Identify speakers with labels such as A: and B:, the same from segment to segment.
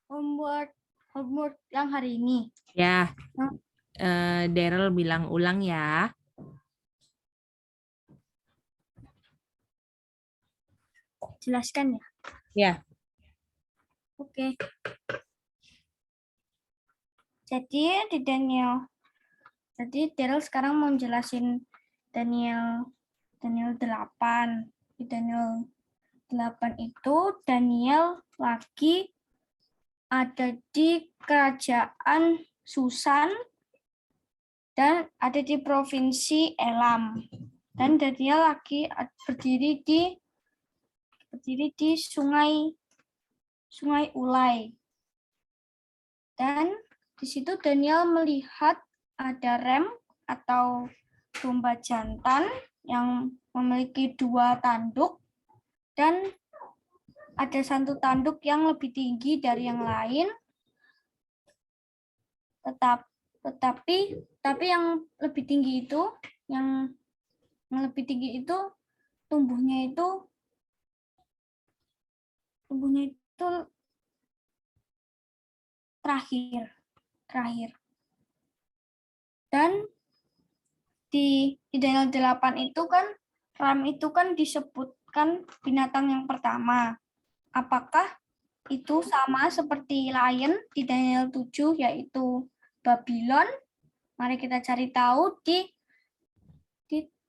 A: homework yang hari ini.
B: Ya, Daryl bilang ulang ya.
A: Jelaskan ya.
B: Ya.
A: Oke. Jadi Daryl sekarang mau jelasin Daniel 8. Di Daniel 8 itu Daniel lagi ada di kerajaan Susan dan ada di provinsi Elam. Dan Daniel lagi berdiri di Sungai Ulai. Dan di situ Daniel melihat ada rem atau domba jantan yang memiliki 2 tanduk dan ada 1 tanduk yang lebih tinggi dari yang lain. Tetapi yang lebih tinggi itu tumbuhnya itu terakhir. Dan di Daniel 8 itu kan ram itu kan disebutkan binatang yang pertama. Apakah itu sama seperti lion di Daniel 7 yaitu Babylon? Mari kita cari tahu di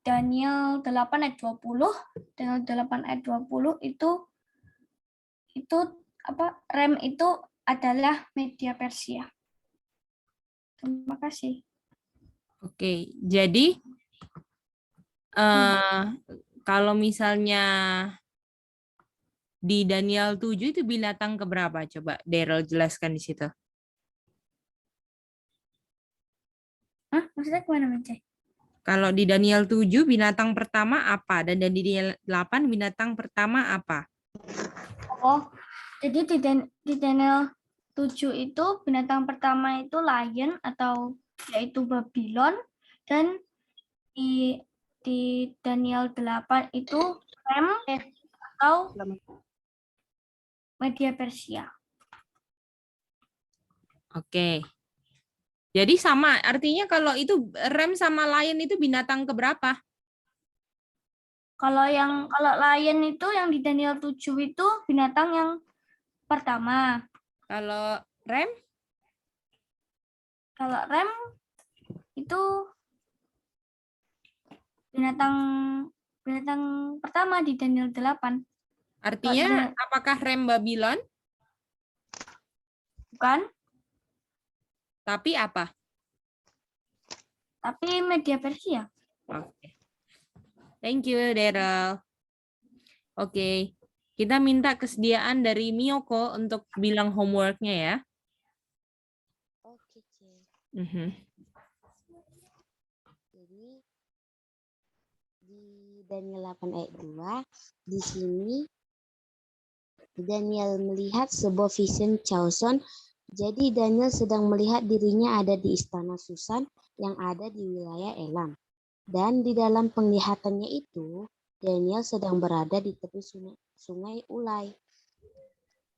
A: Daniel 8 ayat 20. Daniel 8 ayat 20 itu rem itu adalah media Persia. Terima kasih.
B: Oke, jadi kalau misalnya di Daniel 7 itu binatang keberapa? Coba Daryl jelaskan di situ.
A: Hah? Maksudnya kemana, Mece?
B: Kalau di Daniel 7 binatang pertama apa? Dan di Daniel 8 binatang pertama apa?
A: Oh, jadi di Daniel 7 itu binatang pertama itu lion atau yaitu Babylon, dan di Daniel 8 itu rem atau media Persia.
B: Oke. Jadi sama, artinya kalau itu rem sama lion itu binatang keberapa?
A: Kalau lion itu yang di Daniel 7 itu binatang yang pertama.
B: Kalau rem?
A: Kalau rem itu binatang pertama di Daniel 8.
B: Artinya apakah rem Babylon?
A: Bukan.
B: Tapi apa?
A: Tapi media Persia.
B: Oke. Thank you, Daryl. Oke. Kita minta kesediaan dari Miyoko untuk bilang homework-nya ya.
C: Oke, Cik. Jadi di Daniel 8 ayat 2, di sini Daniel melihat sebuah vision Chauson. Jadi Daniel sedang melihat dirinya ada di istana Susan yang ada di wilayah Elam. Dan di dalam penglihatannya itu, Daniel sedang berada di tepi sungai Ulai.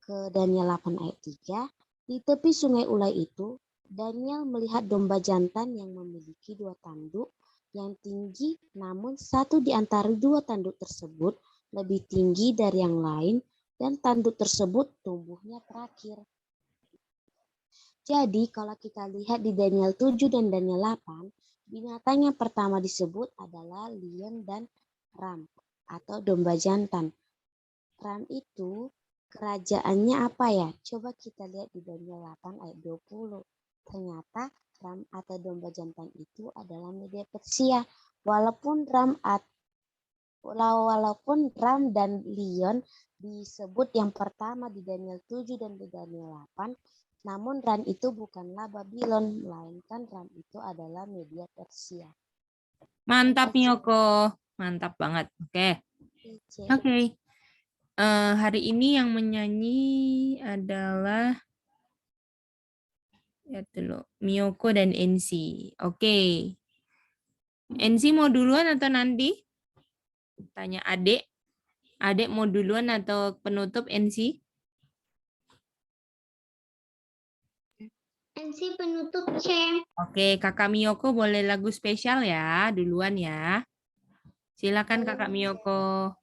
C: Ke Daniel 8 ayat 3, di tepi sungai Ulai itu, Daniel melihat domba jantan yang memiliki 2 tanduk yang tinggi, namun satu di antara 2 tanduk tersebut lebih tinggi dari yang lain dan tanduk tersebut tumbuhnya terakhir. Jadi kalau kita lihat di Daniel 7 dan Daniel 8, binatang yang pertama disebut adalah lion dan ram atau domba jantan. Ram itu kerajaannya apa ya? Coba kita lihat di Daniel 8 ayat 20. Ternyata ram atau domba jantan itu adalah media Persia. Walaupun ram dan lion disebut yang pertama di Daniel 7 dan di Daniel 8, namun ram itu bukanlah Babylon, melainkan ram itu adalah media Persia.
B: Mantap, Miyoko. Mantap banget. Oke. Oke. Hari ini yang menyanyi adalah Miyoko dan Ensi. Oke. Ensi mau duluan atau nanti? Tanya adik. Adik mau duluan atau penutup Ensi?
D: Nancy penutup C.
B: Oke, Kakak Miyoko boleh lagu spesial ya, duluan ya. Silakan Kakak Miyoko.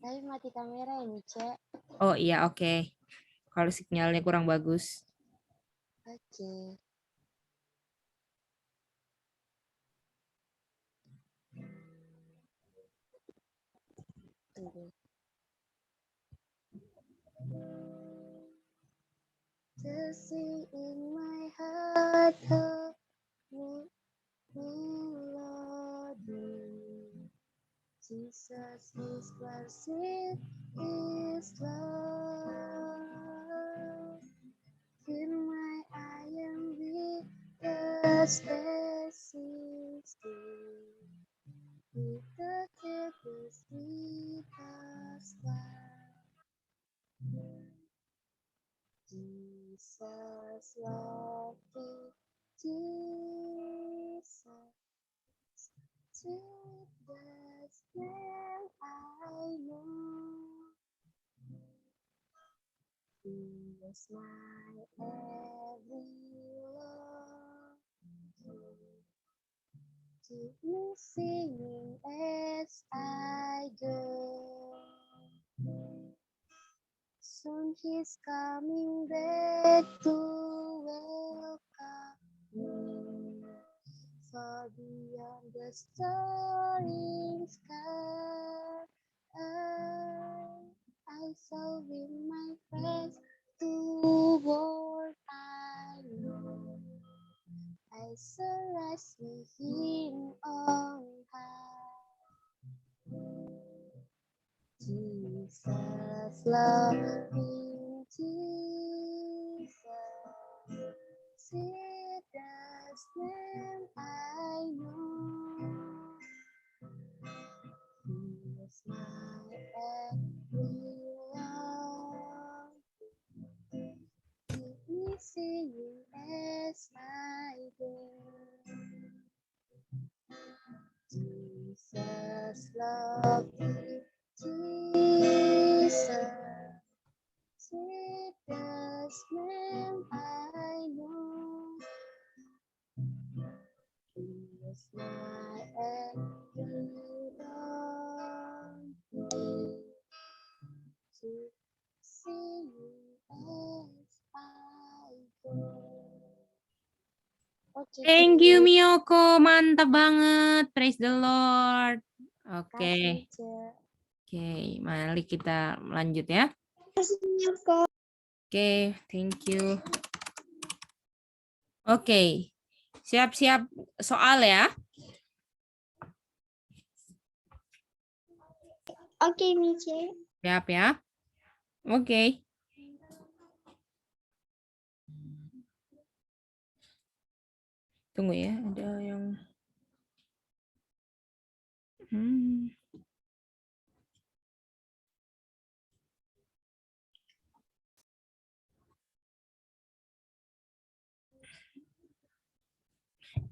C: Tapi mati kamera ini, Cek.
B: Oh iya, oke. Kalau sinyalnya kurang bagus.
C: Oke. Tunggu. To sing in my heart a melody. Jesus is blessed, is love. Fill my iron with the spaces with the tempest, with the sky. Jesus, love me, Jesus, sweet the smell I know. He is my every love. Keep me singing as I go. Soon he's coming back to welcome me. Far beyond the starry sky, I shall win my friends toward I know. I shall rise with him on high. Jesus, love me, Jesus, sweetest name I know. He is my every love. Keep me singing as I go. Jesus, love me, Jesus, sweetest name I know. He is my every love. To see you as I go. Oke,
B: Thank you Miyoko, mantap banget. Praise the Lord. Oke.
C: Kasih, Cek.
B: Oke, mari kita lanjut ya. Oke, thank you. Oke, siap-siap soal ya.
D: Oke, Mice.
B: Siap ya. Oke. Tunggu ya, ada yang...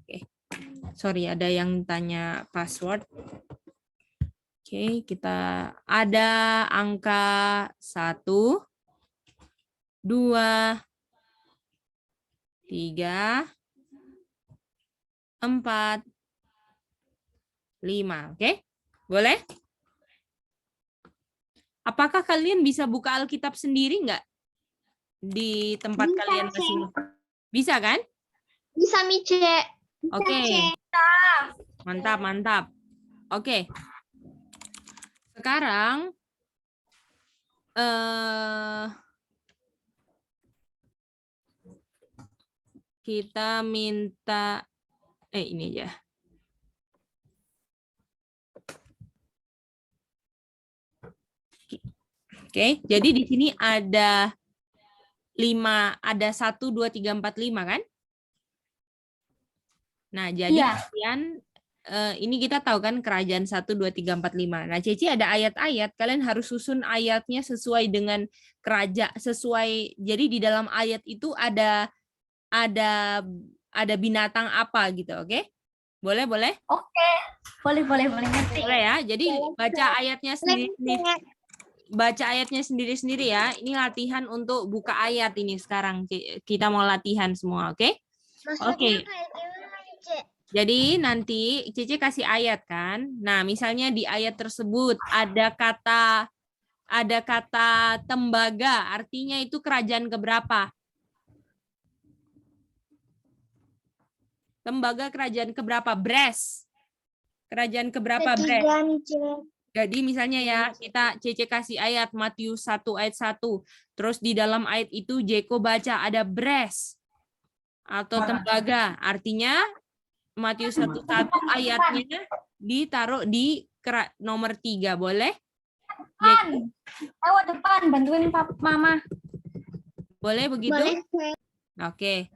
B: Oke, sorry ada yang tanya password. Oke, kita ada angka 1, 2, 3, 4, 5. Oke, boleh? Apakah kalian bisa buka Alkitab sendiri nggak? Di tempat
D: Bisa,
B: kalian
D: Cek.
B: masing? Bisa kan?
D: Bisa, Mice.
B: Oke. Mantap, mantap. Oke. Sekarang kita minta ini aja. Oke, jadi di sini ada 5, ada 1, 2, 3, 4, 5 kan? Nah, jadi
A: Iya.
B: kalian ini kita tahu kan kerajaan 1, 2, 3, 4, 5. Nah, Ceci ada ayat-ayat, kalian harus susun ayatnya sesuai dengan kerajaan, sesuai. Jadi di dalam ayat itu ada binatang apa gitu, oke? Boleh, boleh?
A: Oke. Boleh ngerti.
B: Boleh ya. Jadi baca ayatnya sendiri. baca ayatnya sendiri-sendiri ya. Ini latihan untuk buka ayat ini sekarang. Kita mau latihan semua, oke? Oke.
D: kayak gimana, Mice?
B: Jadi nanti Cici kasih ayat kan. Nah, misalnya di ayat tersebut ada kata tembaga, artinya itu kerajaan keberapa? Tembaga kerajaan keberapa? Bres. Kerajaan keberapa Bres?
D: Ketiga, Mice.
B: Jadi misalnya ya, kita CC kasih ayat Matius 1 ayat 1. Terus di dalam ayat itu Jeko baca ada Bres atau tembaga. Artinya Matius 1:1 ayatnya ditaruh di nomor 3, boleh?
A: Depan. Lewat depan, bantuin Mama.
B: Boleh begitu?
D: Boleh, Cek.
B: Oke.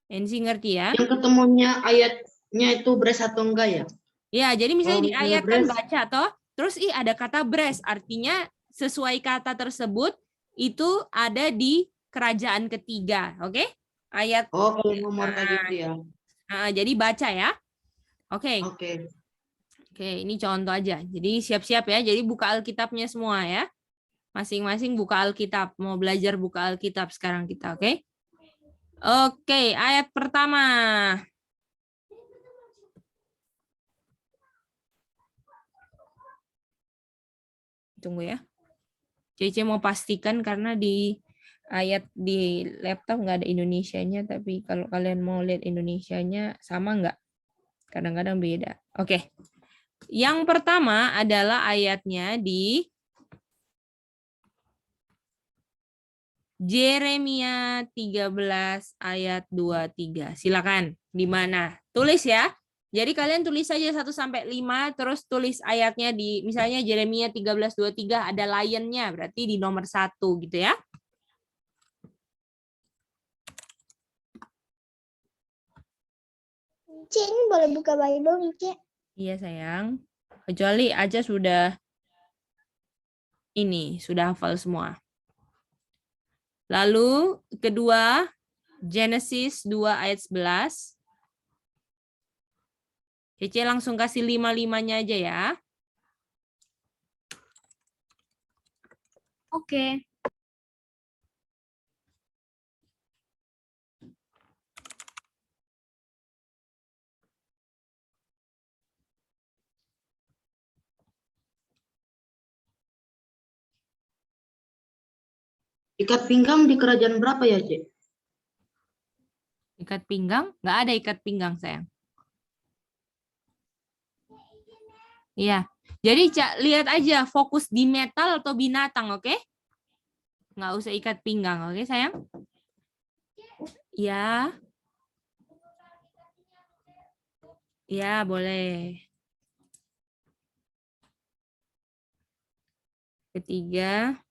B: Ensi ngerti ya?
E: Yang ketemunya ayatnya itu beres atau enggak ya?
B: Ya, jadi misalnya di
E: misalnya
B: ayat kan
E: Bres.
B: baca toh, terus ada kata Bres, artinya sesuai kata tersebut itu ada di kerajaan ketiga, oke? Ayat
E: Oh, kalau nomor kayak gitu ya.
B: jadi baca ya. Oke.
E: Oke.
B: Oke, ini contoh aja. Jadi siap-siap ya. Jadi buka Alkitabnya semua ya. Masing-masing buka Alkitab. Mau belajar buka Alkitab sekarang kita, oke? Oke, ayat pertama. Tunggu ya. Cece mau pastikan karena di ayat di laptop nggak ada Indonesianya, tapi kalau kalian mau lihat Indonesianya sama nggak? Kadang-kadang beda. Oke. Yang pertama adalah ayatnya di Yeremia 13 ayat 23. Silakan. Di mana? Tulis ya. Jadi kalian tulis saja 1 sampai 5 terus tulis ayatnya di misalnya Yeremia 13:23 ada lion-nya berarti di nomor 1 gitu ya.
D: Mice, ini boleh buka Bible, Mice?
B: Iya sayang. Kecuali aja sudah hafal semua. Lalu kedua Genesis 2 ayat 11. Cece langsung kasih 5-5-nya aja ya.
A: Oke.
E: Ikat pinggang di kerajaan berapa ya, Cek?
B: Ikat pinggang? Nggak ada ikat pinggang, sayang. Iya. Jadi lihat aja fokus di metal atau binatang, oke? Nggak usah ikat pinggang, oke sayang? Ya. Ya, boleh. Ketiga.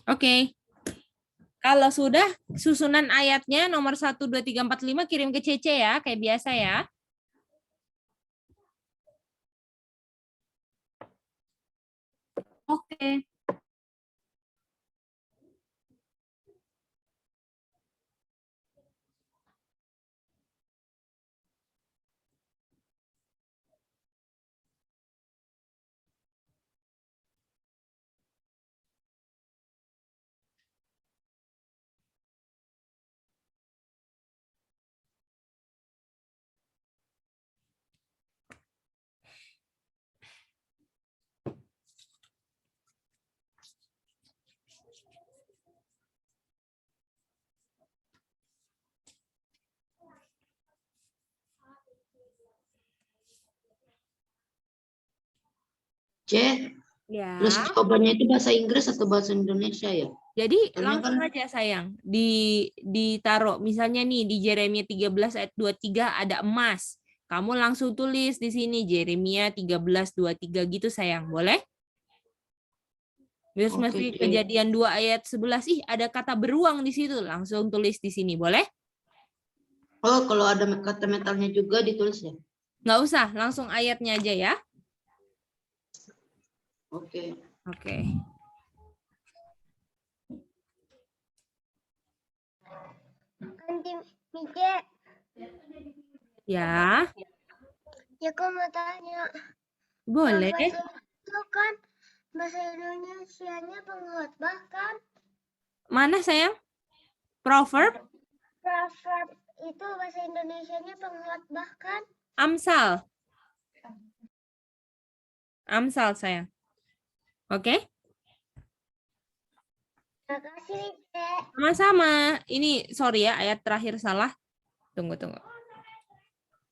B: Oke. Kalau sudah susunan ayatnya nomor 1, 2, 3, 4, 5 kirim ke CC ya, kayak biasa ya.
A: Oke.
E: C,
B: Ya.
E: terus jawabannya itu bahasa Inggris atau bahasa Indonesia ya?
B: Jadi
E: Soalnya
B: langsung
E: kan-
B: aja sayang, ditaruh misalnya nih di Yeremia 13 ayat 23 ada emas. Kamu langsung tulis di sini Yeremia 13:23 gitu sayang, boleh? Terus
E: Oke,
B: masih
E: C.
B: Kejadian 2 ayat 11, ih ada kata beruang di situ, langsung tulis di sini, boleh?
E: Oh, kalau ada kata metalnya juga ditulis ya?
B: Nggak usah, langsung ayatnya aja ya.
E: Oke.
B: Oke.
D: Nanti Mice,
B: Ya,
D: ya aku mau tanya.
B: boleh.
D: Bahasa itu kan bahasa Indonesianya pengkhotbah kan?
B: Mana sayang? Proverb?
D: Proverb itu bahasa Indonesianya pengkhotbah kan?
B: Amsal. Amsal sayang. Oke?
D: Makasih Mice.
B: Sama-sama. Ini sorry ya, ayat terakhir salah. Tunggu.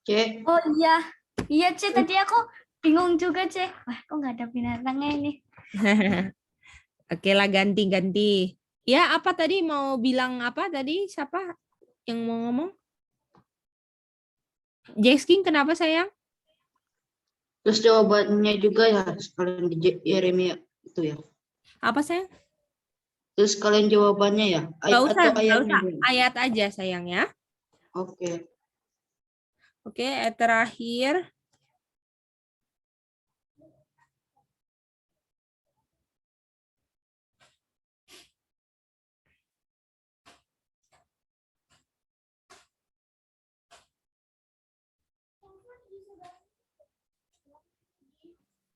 E: C.
A: Oh iya. Iya, C. Tadi aku bingung juga, C. Wah, kok nggak ada binatangnya ini?
B: Oke lah, ganti. Ya, apa tadi mau bilang apa tadi? Siapa yang mau ngomong? Jesking, kenapa sayang?
E: Terus jawabannya juga ya sekalian di Yeremia itu ya.
B: Apa sayang?
E: Terus kalian jawabannya ya?
B: Nggak usah,
E: Atau
B: nggak
E: ayatnya
B: usah.
E: dulu?
B: Ayat aja sayang ya.
E: Oke.
B: Oke, ayat terakhir.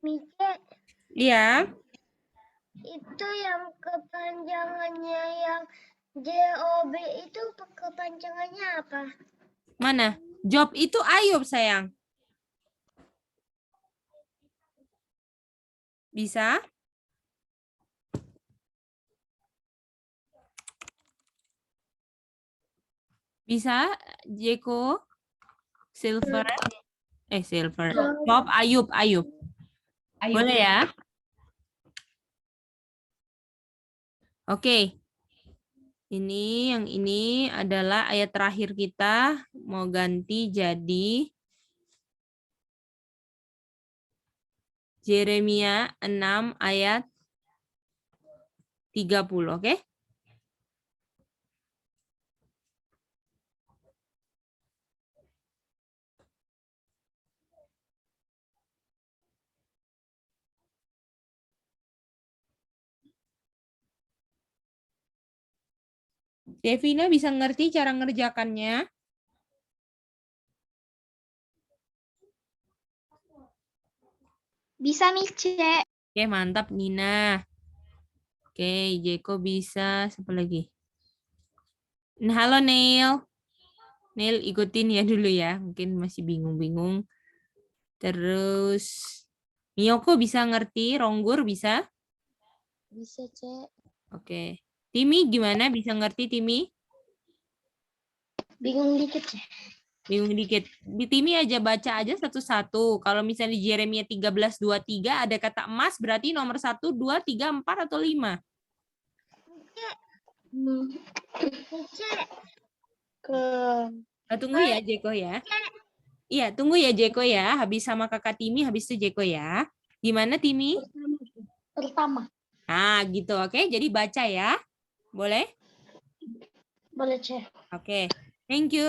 D: Mice,
B: Iya,
D: itu yang kepanjangannya yang JOB itu kepanjangannya apa?
B: mana? Job itu Ayub sayang. Bisa? Bisa, Jeko? Silver? Silver. Job, Ayub. Boleh ya? Oke. Yang ini adalah ayat terakhir kita. Mau ganti jadi Yeremia 6 ayat 30, oke? Devina bisa ngerti cara ngerjakannya?
D: Bisa Mice.
B: Oke, mantap Nina. Oke, Jeko bisa. Siapa lagi? Nah, halo Neil. Neil ikutin ya dulu ya. Mungkin masih bingung-bingung. Terus Miyoko bisa ngerti? Ronggur bisa?
C: Bisa, Cek.
B: Oke. Timi gimana? Bisa ngerti Timi?
D: Bingung dikit ya.
B: Bingung dikit. Di Timi aja baca aja satu-satu. Kalau misalnya di Yeremia 13:23 ada kata emas berarti nomor 1, 2, 3, 4 atau 5?
D: Mice, ke
B: Tunggu ya Jeko ya. Iya, tunggu ya Jeko ya. Habis sama kakak Timi, habis itu Jeko ya. Gimana Timi?
D: pertama.
B: Nah, gitu. Oke, jadi baca ya. Boleh?
D: Boleh Cek.
B: Oke. Thank you,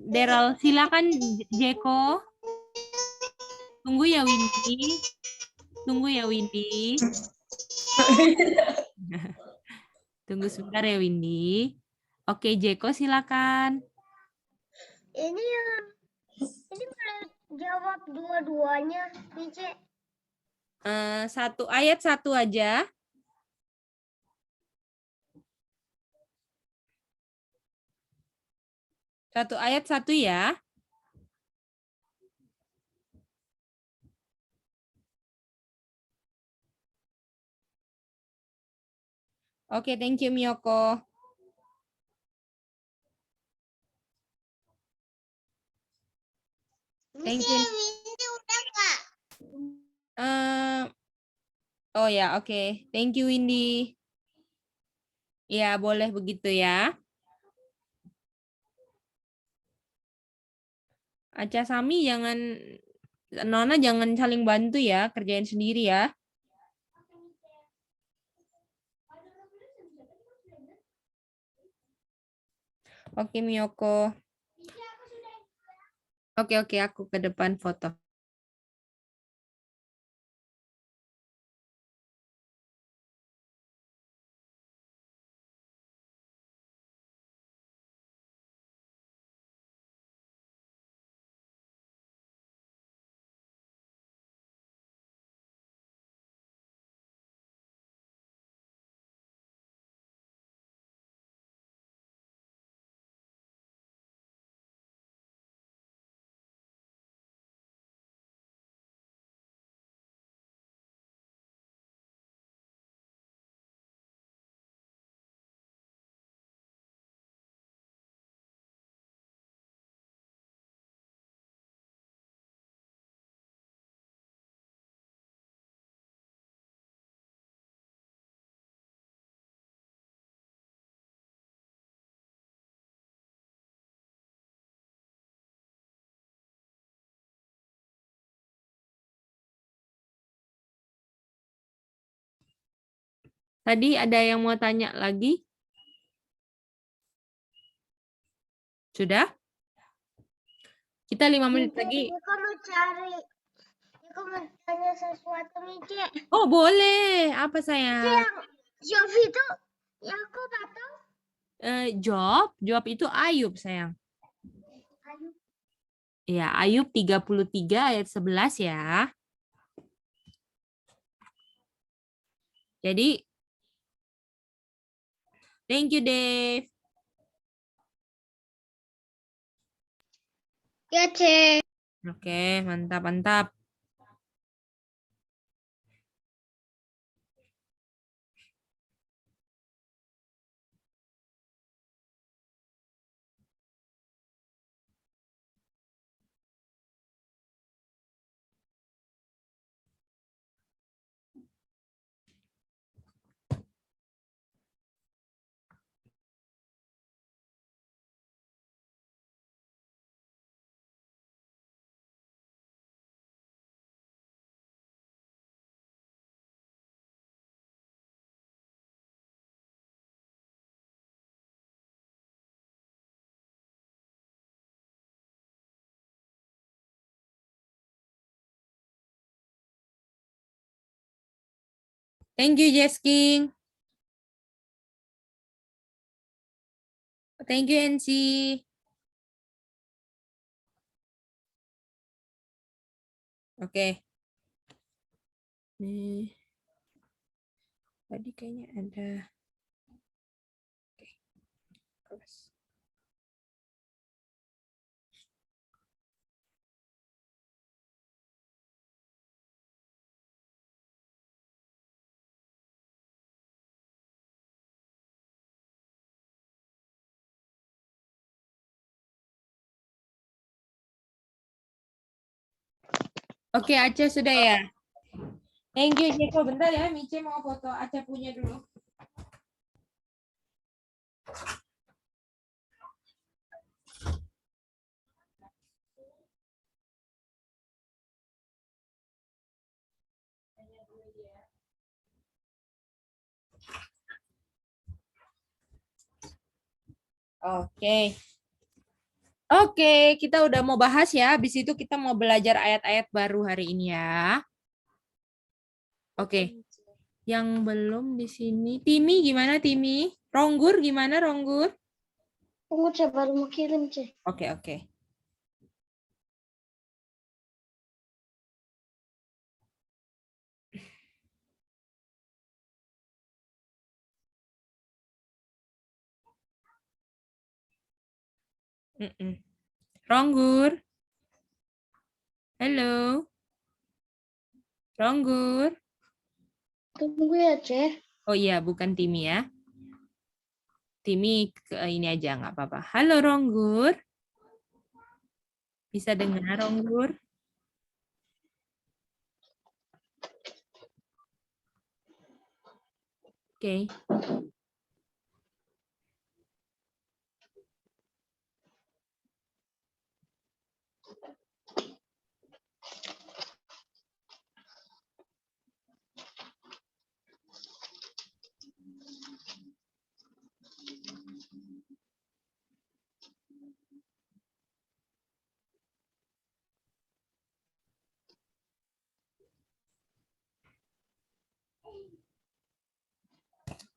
B: Daryl. Silakan Jeko. Tunggu ya Windy. Tunggu sebentar ya, Windy. Oke, Jeko silakan.
D: Ini boleh jawab dua-duanya, Mice.
B: Satu ayat satu aja. Satu ayat satu ya. Oke, thank you Miyoko. Thank you.
D: Ini udah Kak.
B: Oh ya, oke. Thank you Windy. Ya, boleh begitu ya. Aca Sami Nona jangan saling bantu ya, kerjain sendiri ya. Oke Miyoko. Oke, aku ke depan foto. Tadi ada yang mau tanya lagi? Sudah? Kita 5 menit lagi.
D: Aku mau tanya sesuatu, Mice.
B: Oh, boleh. Apa sayang?
D: Job itu Yakub atau
B: Job itu Ayub sayang. Ya, Ayub 33 ayat 11 ya. Jadi, thank you Dave.
D: Ya, Cek.
B: Oke, mantap. Thank you Jesking. Thank you NC. Oke. Nih. Tadi kayaknya ada. Oke. Terus. Oke, Aceh sudah ya. Thank you Jeko. Bentar ya, Mice mau foto Aceh punya dulu. Oke, kita udah mau bahas ya. Habis itu kita mau belajar ayat-ayat baru hari ini ya. Oke. Yang belum di sini. Timi gimana Timi? Ronggur gimana Ronggur?
D: Tunggu, C, baru mau kirim, C.
B: Oke, oke. Ronggur. Halo. Ronggur.
D: Tunggu ya, C.
B: Oh iya, bukan Timi ya. Timi ke ini aja, nggak apa-apa. Halo Ronggur. Bisa dengar Ronggur? Oke.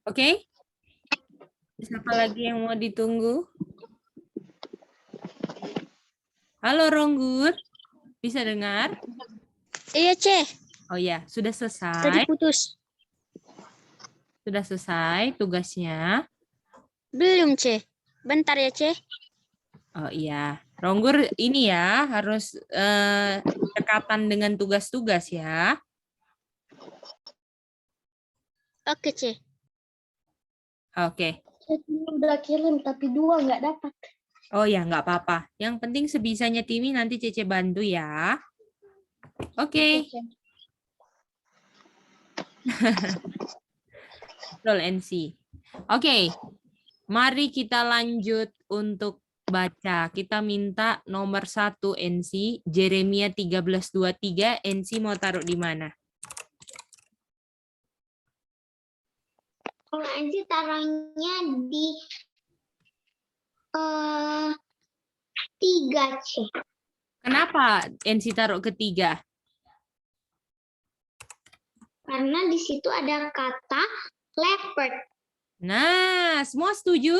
B: Oke. Siapa lagi yang mau ditunggu? Halo Ronggur. Bisa dengar?
D: Iya, C.
B: Oh ya, sudah selesai.
D: Tadi putus.
B: Sudah selesai tugasnya.
D: Belum, C. Bentar ya, C.
B: Oh iya, Ronggur ini ya harus dekatan dengan tugas-tugas ya.
D: Oke, C.
B: Oke.
D: Udah kirim, tapi 2 nggak dapat.
B: Oh ya, nggak apa-apa. Yang penting sebisanya Timi nanti Cece bantu ya. Oke. Control NC. Oke. Mari kita lanjut untuk baca. Kita minta nomor 1 NC, Jeremia 13:23. NC mau taruh di mana?
D: Kalau NC taruhnya di 3, C.
B: Kenapa NC taruh ketiga?
D: Karena di situ ada kata leopard.
B: Nah, semua setuju?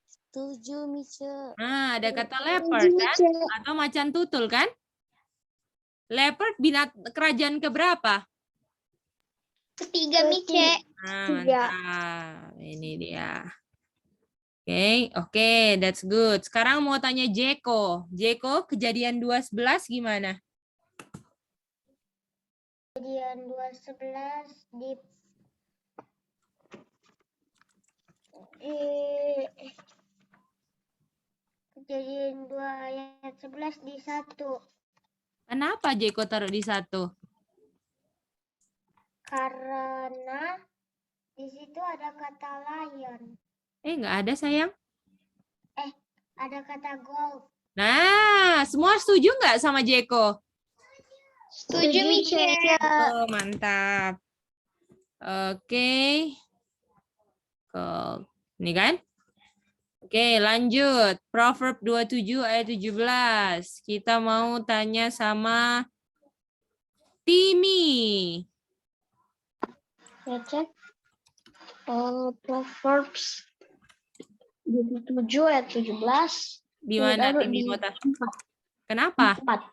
C: Setuju, Mice.
B: Nah, ada kata leopard kan? Atau macan tutul kan? Leopard kerajaan keberapa?
D: Ketiga, Mice.
B: Nah,
D: Tiga.
B: mantap. Ini dia. Oke, that's good. Sekarang mau tanya Jeko. Jeko, kejadian 2:11 gimana?
D: Kejadian 2:11 Kejadian 2 ayat 11 di 1.
B: Kenapa Jeko taruh di 1?
D: Karena di situ ada kata lion.
B: Nggak ada sayang.
D: Ada kata golf.
B: Nah, semua setuju nggak sama Jeko?
D: Setuju, Mice.
B: Oh, mantap. Oke. Ini kan? Oke, lanjut. Proverb 27 ayat 17. Kita mau tanya sama Timi.
D: Ya, cek. Proverbs 27 ayat 17.
B: Di mana
D: Taruh
B: Timi
D: di
B: mau taruh? Kenapa?
D: 4.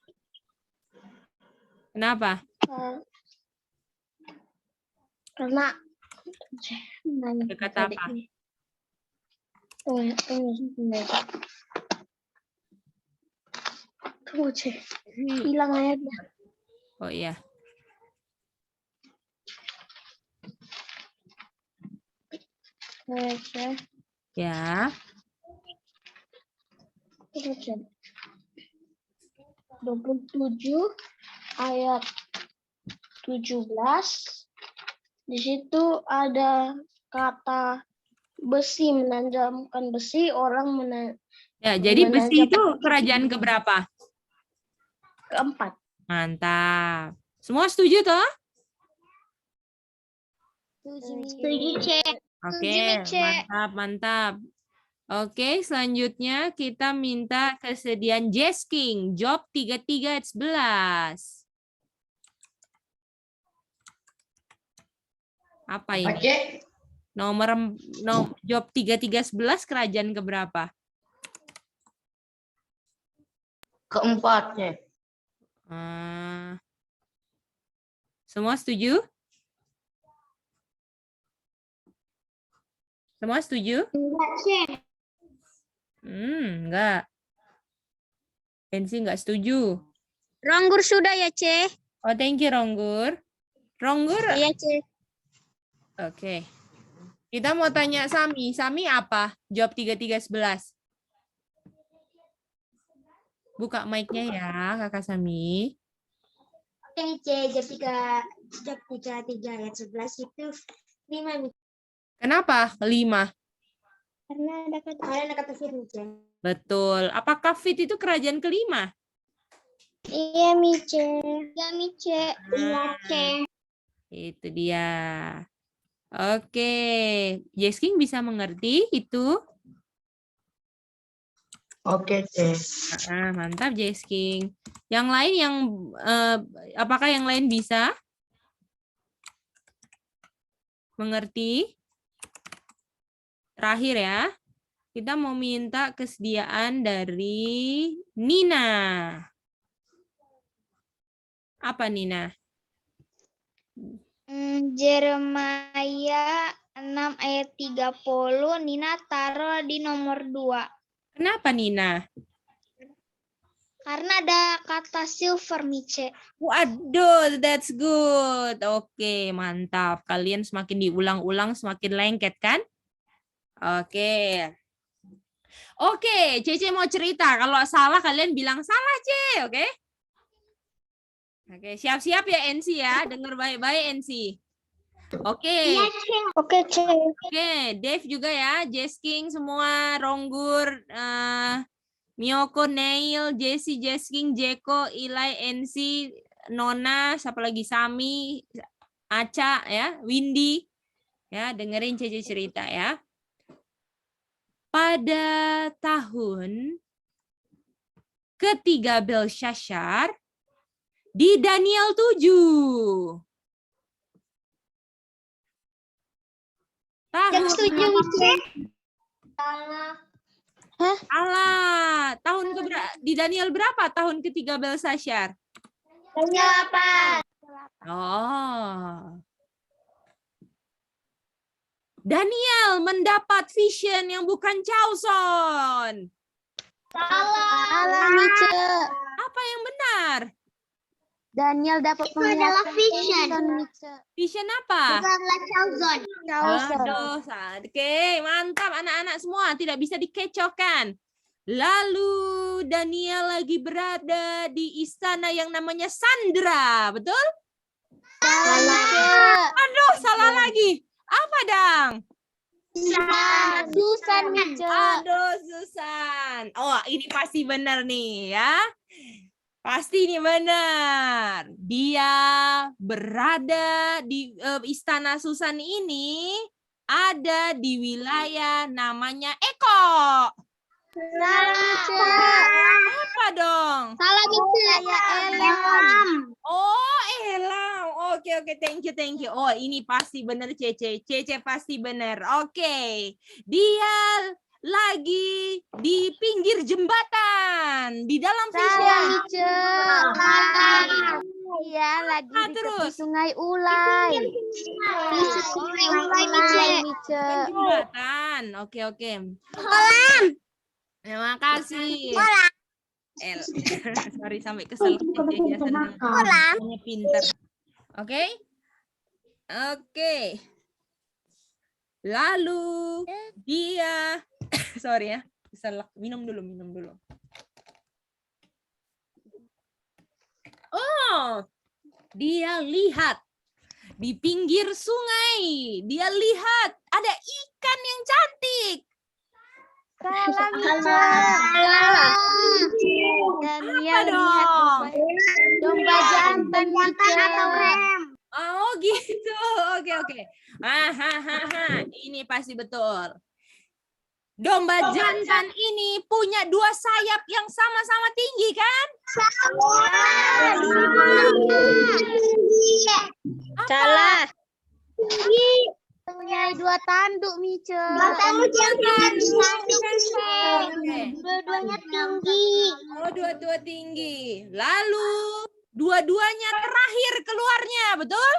B: Kenapa?
D: Karena
B: Ada kata apa?
D: Tunggu, cek. Hilang ayatnya.
B: Oh iya. Ya.
D: 27 ayat 17. Di situ ada kata besi, menanjamkan besi, orang
B: Ya, jadi besi itu
D: menanjam
B: kerajaan keberapa?
D: keempat.
B: Mantap. Semua setuju toh?
D: Setuju, Cek.
B: Oke, mantap, mantap. Oke, selanjutnya kita minta kesediaan Jess King. Job 33 ayat 11. Apa ini?
E: Oke.
B: Job 3311 kerajaan keberapa?
E: Keempat, C.
B: Semua setuju? Semua setuju?
D: Enggak, C.
B: Enggak. Ensi enggak setuju.
D: Ronggur sudah ya, C.
B: Oh, thank you, Ronggur. Ronggur,
D: Iya, C.
B: oke. Kita mau tanya Sami. Sami apa? Job 3311. Buka mic-nya ya, Kakak Sami.
D: Oke, C. Job 33 ayat 11 itu 5.
B: Kenapa 5?
D: Karena ada kata firman, C.
B: Betul. Apakah Fit itu kerajaan kelima?
D: Iya, Mice. Iya, Mice. Iya, C.
B: Itu dia. Oke. Jesking bisa mengerti itu?
E: Oke, C.
B: Mantap, Jesking. Yang lain apakah yang lain bisa mengerti? Terakhir ya. Kita mau minta kesediaan dari Nina. Apa Nina?
D: Jeremia 6 ayat 30, Nina taruh di nomor 2.
B: Kenapa Nina?
D: Karena ada kata silver, Mice.
B: Waduh, that's good. Oke, mantap. Kalian semakin diulang-ulang, semakin lengket kan? Oke. Oke, Cece mau cerita. Kalau salah, kalian bilang salah, Ce. Oke? Oke, siap-siap ya, NC ya. Dengar baik-baik, NC. Oke.
D: Oke, C.
B: Oke, Dave juga ya. Jesking semua, Ronggur, Miyoko, Neil, Jesse, Jesking, Jeko, Ilai, NC, Nona, siapa lagi? Sami, Aca, ya, Windy. Ya, dengerin Cece cerita ya. Pada tahun ketiga Belshazzar di Daniel 7. Tahun Allah, tahun di Daniel berapa? Tahun ketiga Belshazzar?
D: 8.
B: Oh. Daniel mendapat vision yang bukan Chauson.
C: Salah, Mice.
B: Apa yang benar?
C: Daniel dapat
D: Itu adalah vision.
C: Mice.
B: Vision apa?
D: Bukanlah Chauson.
B: Aduh, oke, mantap anak-anak semua, tidak bisa dikecohkan. Lalu Daniel lagi berada di istana yang namanya Sandra, betul?
C: Salah.
B: Aduh, salah lagi. Apa dang?
C: Susan, Mice.
B: Aduh, Susan. Oh, ini pasti benar nih ya. Pasti ini benar. Dia berada di istana Susan ini ada di wilayah namanya Eko. Apa dong?
D: Salah, Mice. Elam.
B: Oh, Elam. Oke, thank you. Oh, ini pasti benar, Cece. Cece pasti benar. Oke. Dia lagi di pinggir jembatan di dalam vision.
C: Iya, lagi di tepi
B: Terus
C: Sungai Ulai. Mice.
B: jembatan. Oke. Terima kasih. Sorry sampai kesel. Dia senang. Hanya pinter. Oke. Lalu dia sorry ya, kesel. Minum dulu. Oh, dia lihat di pinggir sungai. Dia lihat ada ikan yang cantik.
C: Salah, Mice. Daniel lihat domba jantan, Mice.
B: Oh gitu, oke. Ini pasti betul. Domba jantan ini punya 2 sayap yang sama-sama tinggi kan?
D: Salah.
C: Punya 2 tanduk, Mice.
D: Dua-duanya tinggi.
B: Oh, dua-dua tinggi. Lalu dua-duanya terakhir keluarnya, betul?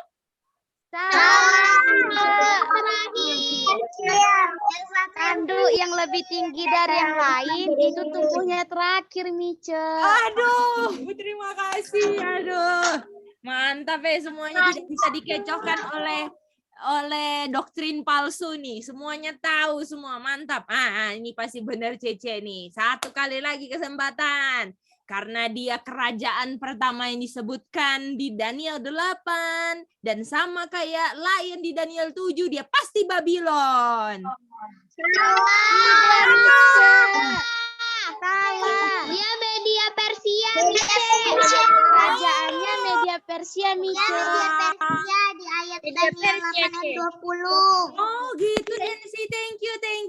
C: Tanduk yang lebih tinggi dari yang lain itu tumbuhnya terakhir, Mice.
B: Aduh, terima kasih. Aduh, mantap ya, semuanya tidak bisa dikecohkan oleh doktrin palsu nih. Semuanya tahu semua, mantap. Ini pasti benar Cece nih. Satu kali lagi kesempatan. Karena dia kerajaan pertama yang disebutkan di Daniel 8 dan sama kayak lion di Daniel 7, dia pasti Babylon.
C: Salah.
D: Dia media Persia.
C: Kerajaannya media Persia, Mice.
D: Persia di ayat Daniel 8 ayat 20.
B: Oh gitu, NC, thank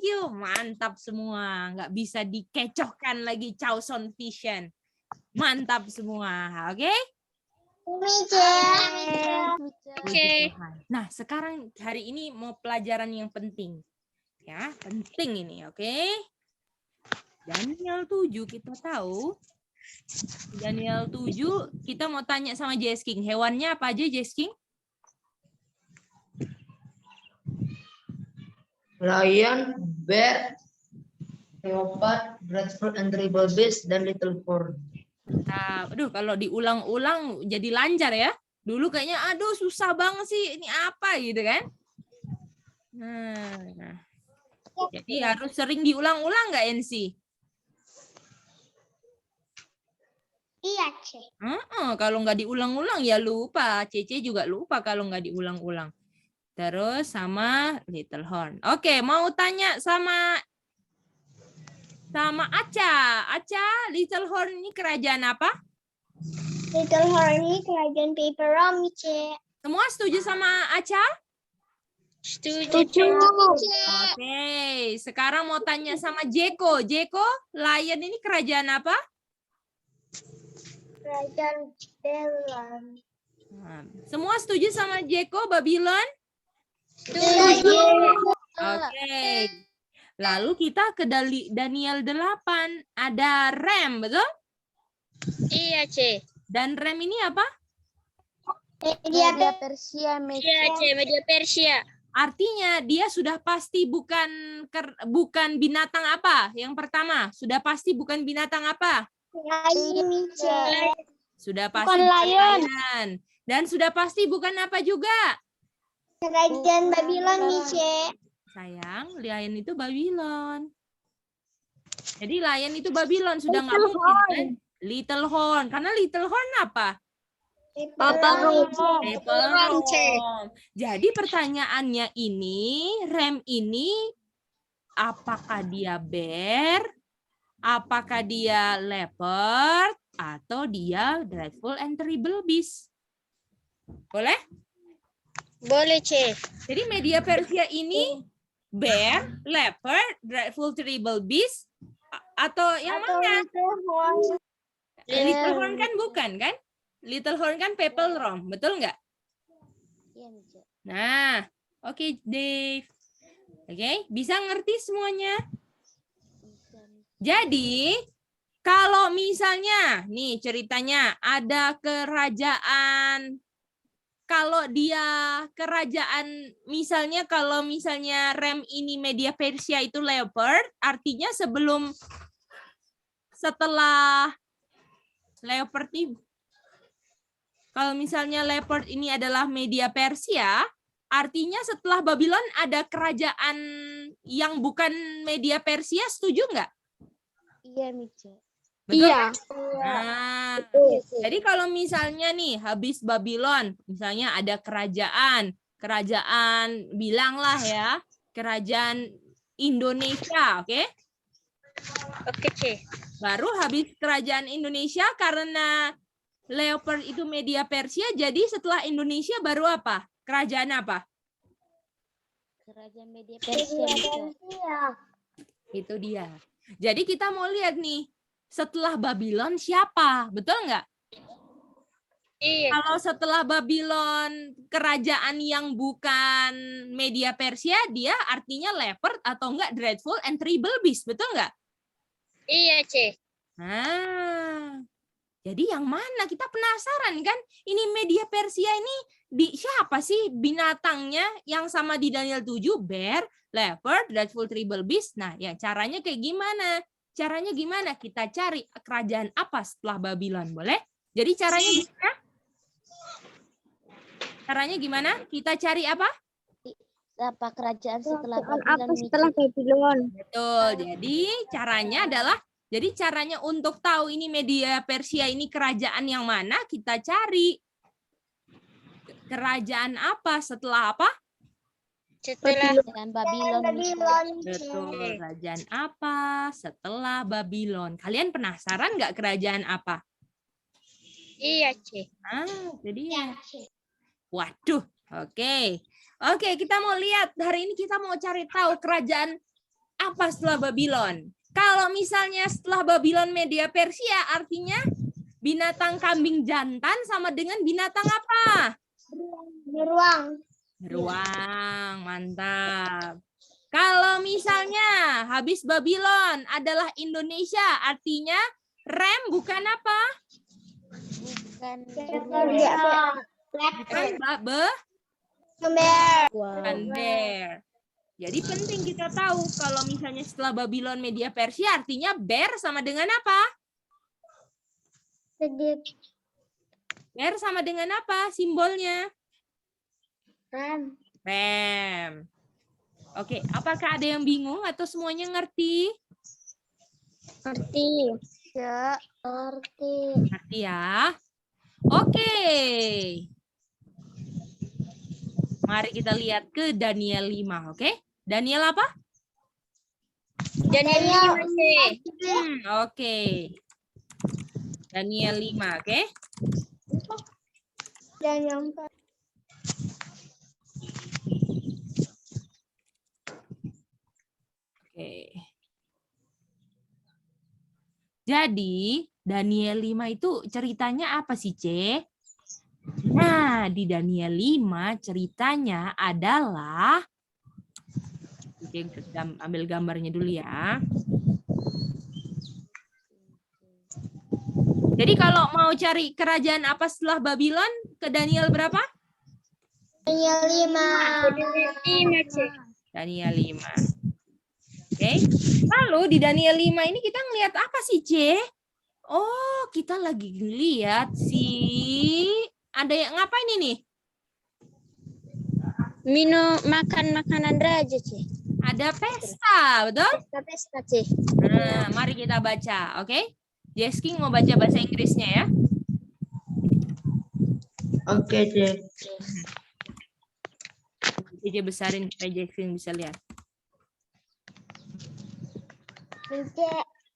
B: you. Mantap semua, nggak bisa dikecohkan lagi Chawson Vision. Mantap semua, oke? Puji Tuhan. Nah, sekarang hari ini mau pelajaran yang penting. Ya, penting ini, oke? Daniel 7 kita tahu. Daniel 7 kita mau tanya sama Jess King. Hewannya apa aja, Jess King?
E: Lion, bear, leopard, dreadful and terrible beast, dan little horn.
B: Nah, aduh, kalau diulang-ulang jadi lancar ya. Dulu kayaknya, aduh susah banget sih, ini apa gitu kan. Nah, jadi harus sering diulang-ulang nggak, NC?
D: Iya, C.
B: Kalau nggak diulang-ulang ya lupa. Cece juga lupa kalau nggak diulang-ulang. Terus sama little horn. Oke, mau tanya sama Aca. Aca, little horn ini kerajaan apa?
D: Little Horn ini kerajaan Paper Rum, C.
B: Semua setuju sama Aca?
D: Setuju.
B: Oke, sekarang mau tanya sama Jeko. Jeko, lion ini kerajaan apa?
D: Kerajaan Babylon.
B: Semua setuju sama Jeko, Babylon?
D: Setuju.
B: Oke. Lalu kita ke Daniel 8. Ada Rem, betul?
F: Iya, C.
B: Dan Rem ini apa?
D: Media
C: Persia, Mice.
F: Iya, C. Media Persia.
B: Artinya dia sudah pasti bukan binatang apa? Yang pertama, sudah pasti bukan binatang apa?
D: Lion, C.
B: Sudah pasti
C: Bukan lion.
B: lion. Dan sudah pasti bukan apa juga?
D: Kerajaan Babylon, C.
B: Sayang, lion itu Babylon. Jadi lion itu Babylon, sudah nggak mungkin kan? Little horn. Karena little horn apa? Paper rom. Jadi pertanyaannya ini, Rem ini apakah dia bear, apakah dia leopard, atau dia dreadful and terrible beast? Boleh?
F: Boleh, C.
B: Jadi media Persia ini bear, leopard, dreadful terrible beast, atau yang mana? Little horn kan bukan kan? Little horn kan Paper rom, betul nggak?
C: Iya, Mice.
B: Nah, oke, Dave. Oke, bisa ngerti semuanya? Jadi, kalau misalnya, nih ceritanya ada kerajaan, kalau dia kerajaan, misalnya kalau misalnya Rem ini media Persia itu leopard, artinya setelah leopard ini, kalau misalnya leopard ini adalah media Persia, artinya setelah Babylon ada kerajaan yang bukan media Persia, setuju nggak?
C: Iya, Mice.
B: Betul?
D: Iya.
B: Nah, jadi kalau misalnya nih habis Babylon, misalnya ada kerajaan bilanglah ya, kerajaan Indonesia, oke?
F: Oke, C.
B: Baru habis kerajaan Indonesia karena leopard itu media Persia, jadi setelah Indonesia baru apa? Kerajaan apa?
C: Kerajaan media Persia, Mice.
B: Itu dia. Jadi kita mau lihat nih, setelah Babylon siapa? Betul nggak?
F: Iya,
B: Kalau setelah Babylon, kerajaan yang bukan Media Persia, dia artinya leopard atau enggak dreadful and terrible beast, betul enggak?
F: iya, C.
B: Nah, jadi yang mana? Kita penasaran kan? Ini Media Persia ini siapa sih binatangnya yang sama di Daniel 7? Bear, leopard, dreadful terrible beast. Nah, ya caranya kayak gimana? Caranya gimana? Kita cari kerajaan apa setelah Babylon, boleh? Jadi caranya gimana? Caranya gimana? Kita cari apa?
C: Apa kerajaan setelah
D: Kerajaan
C: Babylon,
D: apa
C: Michi?
D: setelah Babylon?
B: Betul. Jadi caranya untuk tahu ini Media Persia ini kerajaan yang mana, kita cari kerajaan apa setelah apa?
F: Setelah
C: Kerajaan Babylon, Michi.
B: Betul. Kerajaan apa setelah Babylon? Kalian penasaran nggak kerajaan apa?
F: iya, C.
B: Jadi ya. Waduh. Oke. Oke, kita mau lihat hari ini kita mau cari tahu kerajaan apa setelah Babylon. Kalau misalnya setelah Babylon Media Persia artinya binatang kambing jantan sama dengan binatang apa?
D: Beruang.
B: Beruang, mantap. Kalau misalnya habis Babylon adalah Indonesia, artinya rem bukan apa?
C: Bukan
B: Bukan bukan bear. Jadi penting kita tahu kalau misalnya setelah Babylon Media Persia artinya bear sama dengan apa? Bear sama dengan apa simbolnya?
D: Ram.
B: Rem. Oke, apakah ada yang bingung atau semuanya ngerti?
F: Ngerti.
D: Ya, ngerti.
B: Ngerti ya? Oke. Mari kita lihat ke Daniel 5, oke? Daniel apa?
F: Daniel 5, C.
B: Oke. Daniel 5, oke?
D: Dan yang
B: Oke. Jadi, Daniel 5 itu ceritanya apa sih, C? Nah, di Daniel 5 ceritanya adalah Oke, ambil gambarnya dulu ya. Jadi kalau mau cari kerajaan apa setelah Babylon, ke Daniel berapa?
D: Daniel 5.
F: Daniel 5, C.
B: Daniel 5. Oke. Lalu di Daniel 5 ini kita ngelihat apa sih, C? Oh, kita lagi ngelihat ada yang ngapain ini?
F: Makan makanan raja, C.
B: Ada pesta, betul?
F: Pesta, C.
B: Nah, mari kita baca, oke? Jesking mau baca bahasa Inggrisnya ya.
E: Oke, Cek.
B: Jadi besarin supaya Jesking bisa lihat.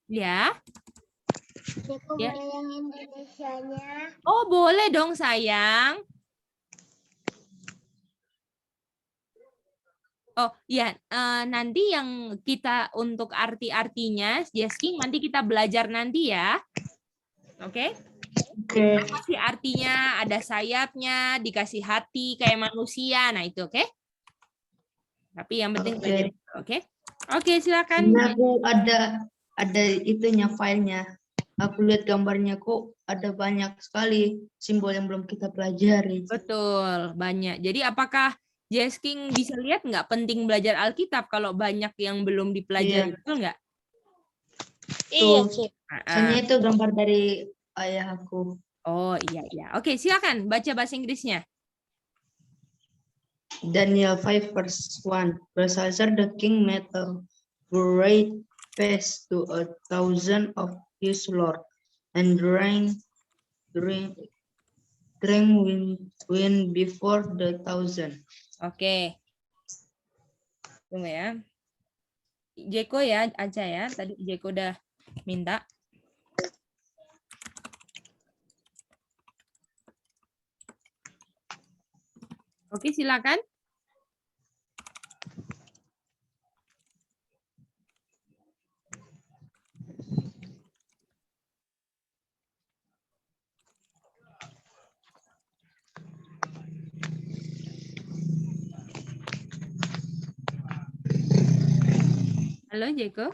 B: Ya.
D: Aku
B: Ya.
D: boleh yang Indonesianya.
B: Oh, boleh dong, sayang. Oh, ya. Nanti yang kita untuk arti-artinya, Jesking, nanti kita belajar nanti ya. Oke?
E: Oke.
B: Apa sih artinya? Ada sayapnya, dikasih hati kayak manusia. Nah, itu oke? Tapi yang penting
E: Oke.
B: belajar itu, oke? Oke, silakan.
E: Ini aku ada itunya filenya. Aku lihat gambarnya kok ada banyak sekali simbol yang belum kita pelajari.
B: Betul, banyak. Jadi apakah Jesking bisa lihat nggak penting belajar Alkitab kalau banyak yang belum dipelajari,
E: Iya.
B: betul nggak?
F: Iya, C.
E: Soalnya itu gambar dari ayah aku.
B: Oh iya iya. Oke, silakan baca bahasa Inggrisnya.
E: Daniel 5 verse 1. Belshazzar the king made a great feast to 1,000 of his lord and drank wine before the 1,000.
B: Oke. Tunggu ya. Jeko ya, aja ya. Tadi Jeko udah minta. Oke, silakan. Halo Jeko.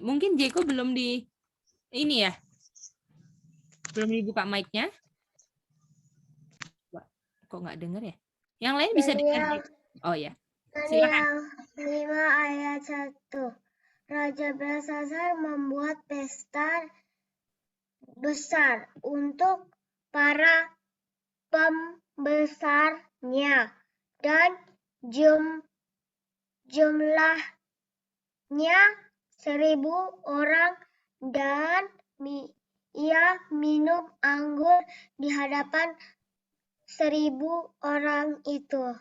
B: Mungkin Jeko belum di ini ya. Belum dibuka mic-nya. Kok nggak dengar ya? Yang lain bisa dengar. Jeko? Oh ya. Silakan.
D: Daniel 5 ayat 1. Raja Belshazzar membuat pesta besar untuk para pembesarnya dan jumlahnya 1.000 orang dan ia minum anggur di hadapan 1.000 orang itu.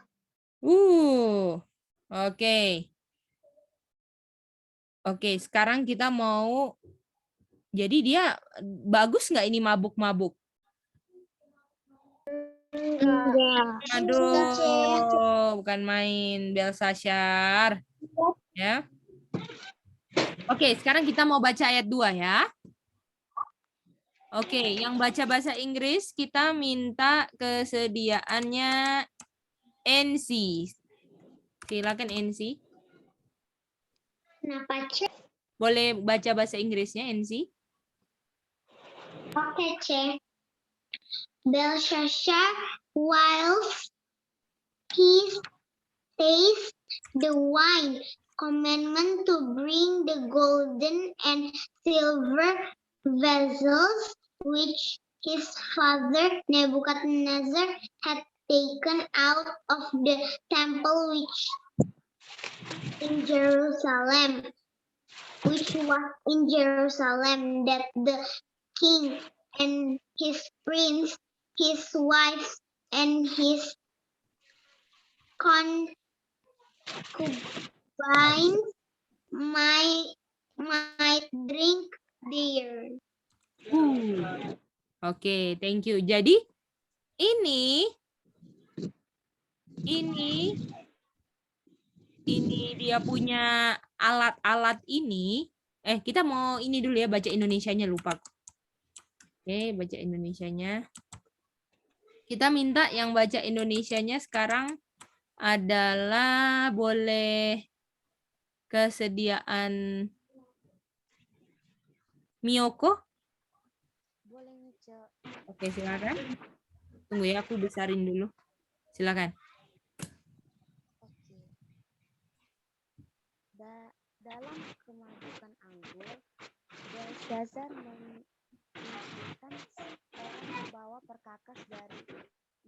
B: Oke. Oke, sekarang kita mau, jadi dia bagus nggak ini mabuk-mabuk?
F: Enggak.
B: Aduh, bukan main Belshazzar. Ya. Oke, sekarang kita mau baca ayat 2 ya. Oke, yang baca bahasa Inggris kita minta kesediaannya NC. Silakan NC.
D: Kenapa, Cek?
B: Boleh baca bahasa Inggrisnya NC?
D: Oke, Cek. Belshazzar, whilst he tastes the wine, commandment to bring the golden and silver vessels which his father Nebuchadnezzar had taken out of the temple which was in Jerusalem, that the king and his prince, his wives, and his concubines might drink there.
B: Oke, thank you. Jadi ini dia punya alat-alat ini. Kita mau ini dulu ya, baca Indonesianya, lupa. Oke, baca Indonesianya. Kita minta yang baca Indonesianya sekarang adalah boleh kesediaan Miyoko.
C: Boleh Mice.
B: Oke, silakan. Tunggu ya, aku besarin dulu. Silakan.
C: Oke. Dalam kemabukan anggur, Belshazzar menginstruksikan orang membawa perkakas dari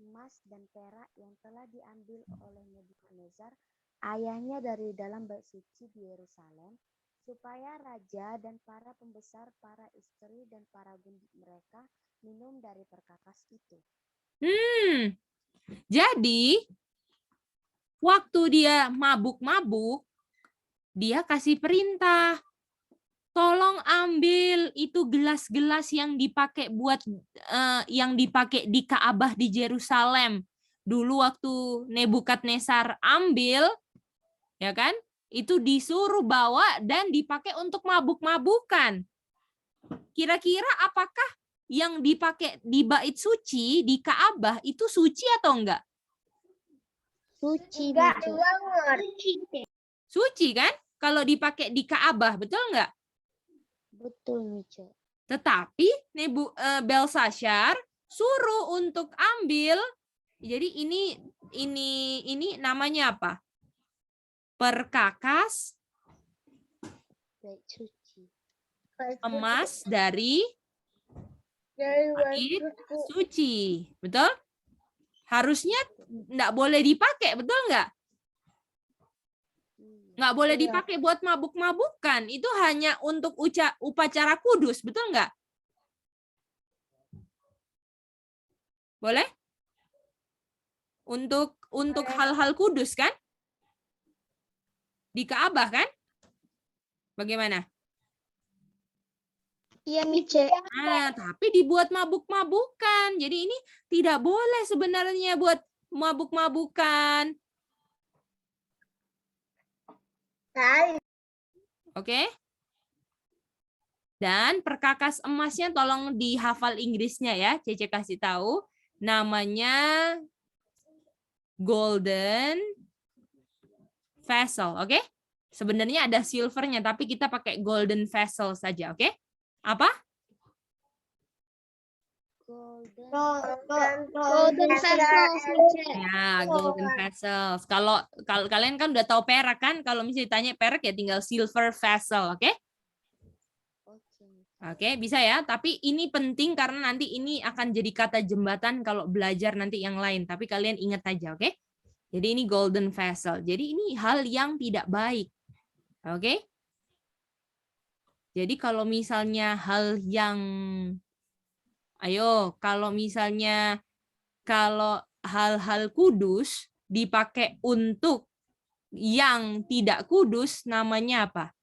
C: emas dan perak yang telah diambil oleh Nebukadnezar, ayahnya, dari dalam bait suci di Yerusalem, supaya raja dan para pembesar, para istri dan para gundik mereka minum dari perkakas itu.
B: Jadi waktu dia mabuk-mabuk, dia kasih perintah, tolong ambil itu gelas-gelas yang dipakai yang dipakai di Ka'bah di Yerusalem. Dulu waktu Nebukadnezar ambil, ya kan? Itu disuruh bawa dan dipakai untuk mabuk-mabukan. Kira-kira apakah yang dipakai di bait suci di Ka'bah itu suci atau enggak?
C: Suci,
D: Enggak
C: Mice.
D: banget.
B: Suci kan? Kalau dipakai di Ka'bah, betul enggak?
C: Betul, Mice.
B: Tetapi Belshazzar suruh untuk ambil. Jadi ini namanya apa? Perkakas
C: Bait suci.
B: emas dari bait suci. Betul? Harusnya enggak boleh dipakai, betul enggak? Nggak boleh dipakai buat mabuk-mabukan. Itu hanya untuk upacara kudus, betul nggak? Boleh? Untuk hal-hal kudus kan? Di Ka'bah kan? Bagaimana?
F: Iya, Mice.
B: Tapi dibuat mabuk-mabukan. Jadi ini tidak boleh sebenarnya buat mabuk-mabukan. Oke? Dan perkakas emasnya tolong dihafal Inggrisnya ya. Cece kasih tahu. Namanya golden vessel, oke? Sebenarnya ada silvernya, tapi kita pakai golden vessel saja, oke? Apa?
F: Golden vessels, teacher.
B: Ya, golden vessels. Kalau kalian kan udah tahu perak kan? Kalau misalnya ditanya perak ya tinggal silver vessel, oke? Oke, bisa ya. Tapi ini penting karena nanti ini akan jadi kata jembatan kalau belajar nanti yang lain. Tapi kalian ingat aja, oke? Jadi ini golden vessel. Jadi ini hal yang tidak baik. Oke? Jadi kalau misalnya hal yang kalau misalnya kalau hal-hal kudus dipakai untuk yang tidak kudus namanya apa?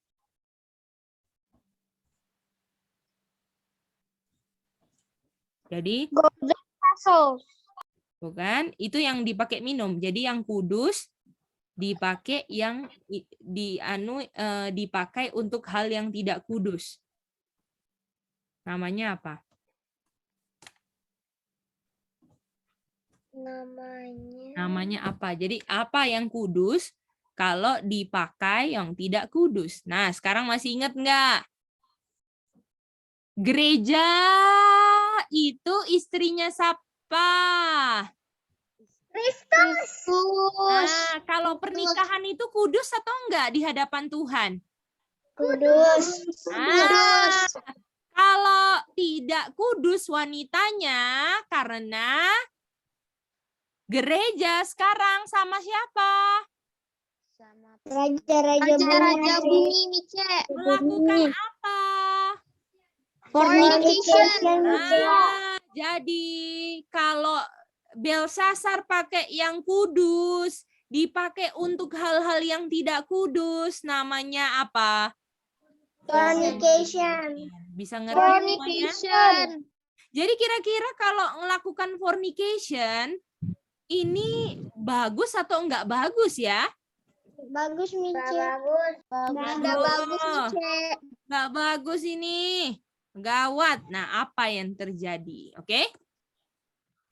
B: Jadi
F: Golden vessels.
B: bukan, itu yang dipakai minum. Jadi yang kudus dipakai yang dipakai untuk hal yang tidak kudus. Namanya apa? Namanya apa? Jadi apa yang kudus kalau dipakai yang tidak kudus? Nah, sekarang masih ingat nggak? Gereja itu istrinya siapa?
F: Kristus.
B: Nah, kalau pernikahan itu kudus atau enggak di hadapan Tuhan?
F: Kudus.
B: Ah, kalau tidak kudus wanitanya karena gereja sekarang sama siapa?
F: Raja-raja bumi, Mice.
B: Melakukan apa?
F: Fornication.
B: Jadi kalau Belsasar pakai yang kudus, dipakai untuk hal-hal yang tidak kudus, namanya apa?
F: Fornication.
B: Bisa ngerti semuanya?
F: Fornication.
B: Jadi kira-kira kalau melakukan fornication, ini bagus atau enggak bagus ya?
F: Bagus, Mice.
B: Nggak
F: bagus, Mice.
B: Enggak bagus ini. Gawat. Nah, apa yang terjadi? Oke?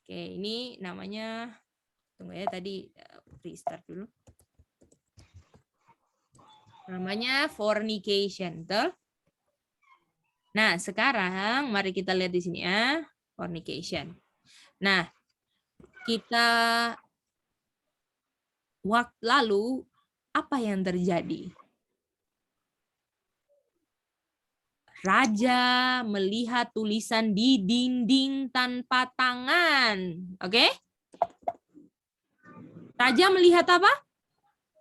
B: Oke, ini namanya, tunggu ya tadi restart dulu. Namanya fornication, betul? Nah, sekarang mari kita lihat di sini ya, fornication. Nah, kita waktu lalu apa yang terjadi? Raja melihat tulisan di dinding tanpa tangan. Oke? Raja melihat apa?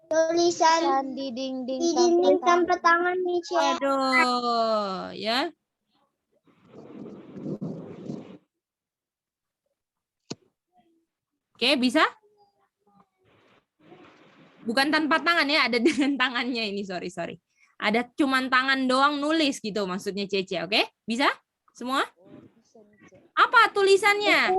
F: Tulisan di dinding tanpa tangan, Mice.
B: Aduh, ya. Oke, bisa? Bukan tanpa tangan ya, ada dengan tangannya ini, sorry. Ada cuman tangan doang nulis gitu maksudnya Cece, oke? Bisa? Semua? Apa tulisannya?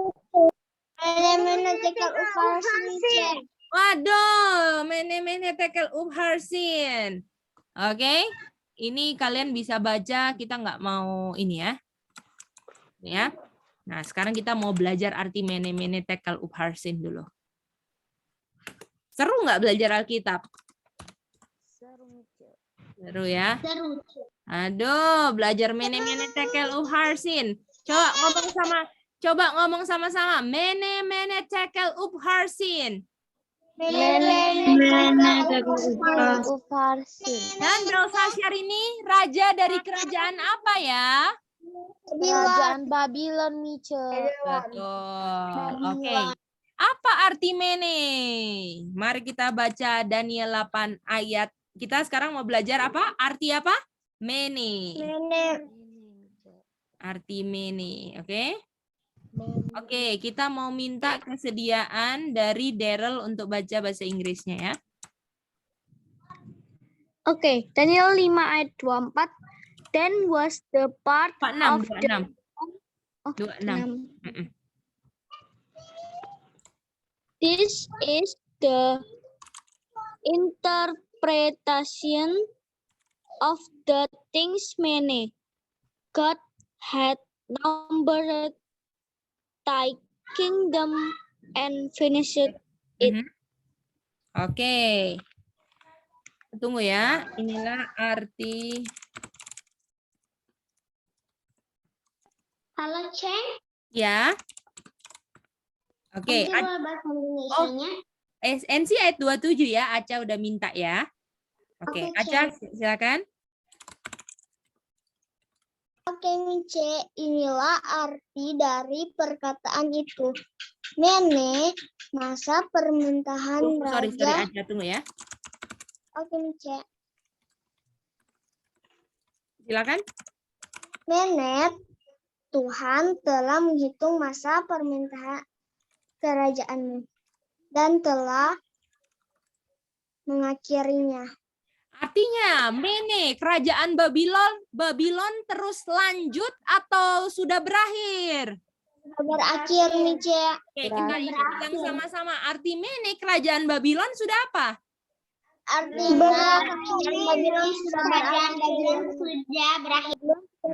B: Waduh, mene tekel upharsin. Oke, ini kalian bisa baca, kita nggak mau ini ya. Ya. Nah, sekarang kita mau belajar arti mene tekel upharsin dulu. Seru nggak belajar Alkitab? Seru ya. Aduh, belajar mene tekel upharsin. Coba ngomong sama-sama. Mene tekel upharsin. Dan Belsasar ini raja dari kerajaan apa ya?
F: Kerajaan Babylon, Mice.
B: Betul. Oke. Apa arti mene? Mari kita baca Daniel 8 ayat. Kita sekarang mau belajar apa? Arti apa? Mene. Arti mene, oke? Oke, kita mau minta kesediaan dari Daryl untuk baca bahasa Inggrisnya ya.
F: Oke, Daniel 5 ayat 24. Then was the part
B: 26,
F: of the
B: 26.
F: This is the interpretation of the things many God had numbered thy kingdom and finished it.
B: Oke. Tunggu ya. Inilah arti.
D: Halo, Ceng.
B: Ya. Oke.
D: Nanti boleh bahasa Indonesianya.
B: NC ayat 27 ya. Aca udah minta ya. Oke.
D: Oke,
B: Aca silakan.
D: Oke, Mice. Inilah arti dari perkataan itu. Nenek, masa permintaan
B: Sorry
D: raja.
B: Aca, tunggu ya.
D: Oke, Mice.
B: Silakan.
D: Nenek, Tuhan telah menghitung masa permintaan kerajaanmu dan telah mengakhirinya.
B: Artinya, Mene, kerajaan Babylon terus lanjut atau sudah berakhir?
D: Berakhir, Mice.
B: Oke, kita bilang sama-sama. Arti Mene, kerajaan Babylon sudah apa?
D: Artinya Babylon sudah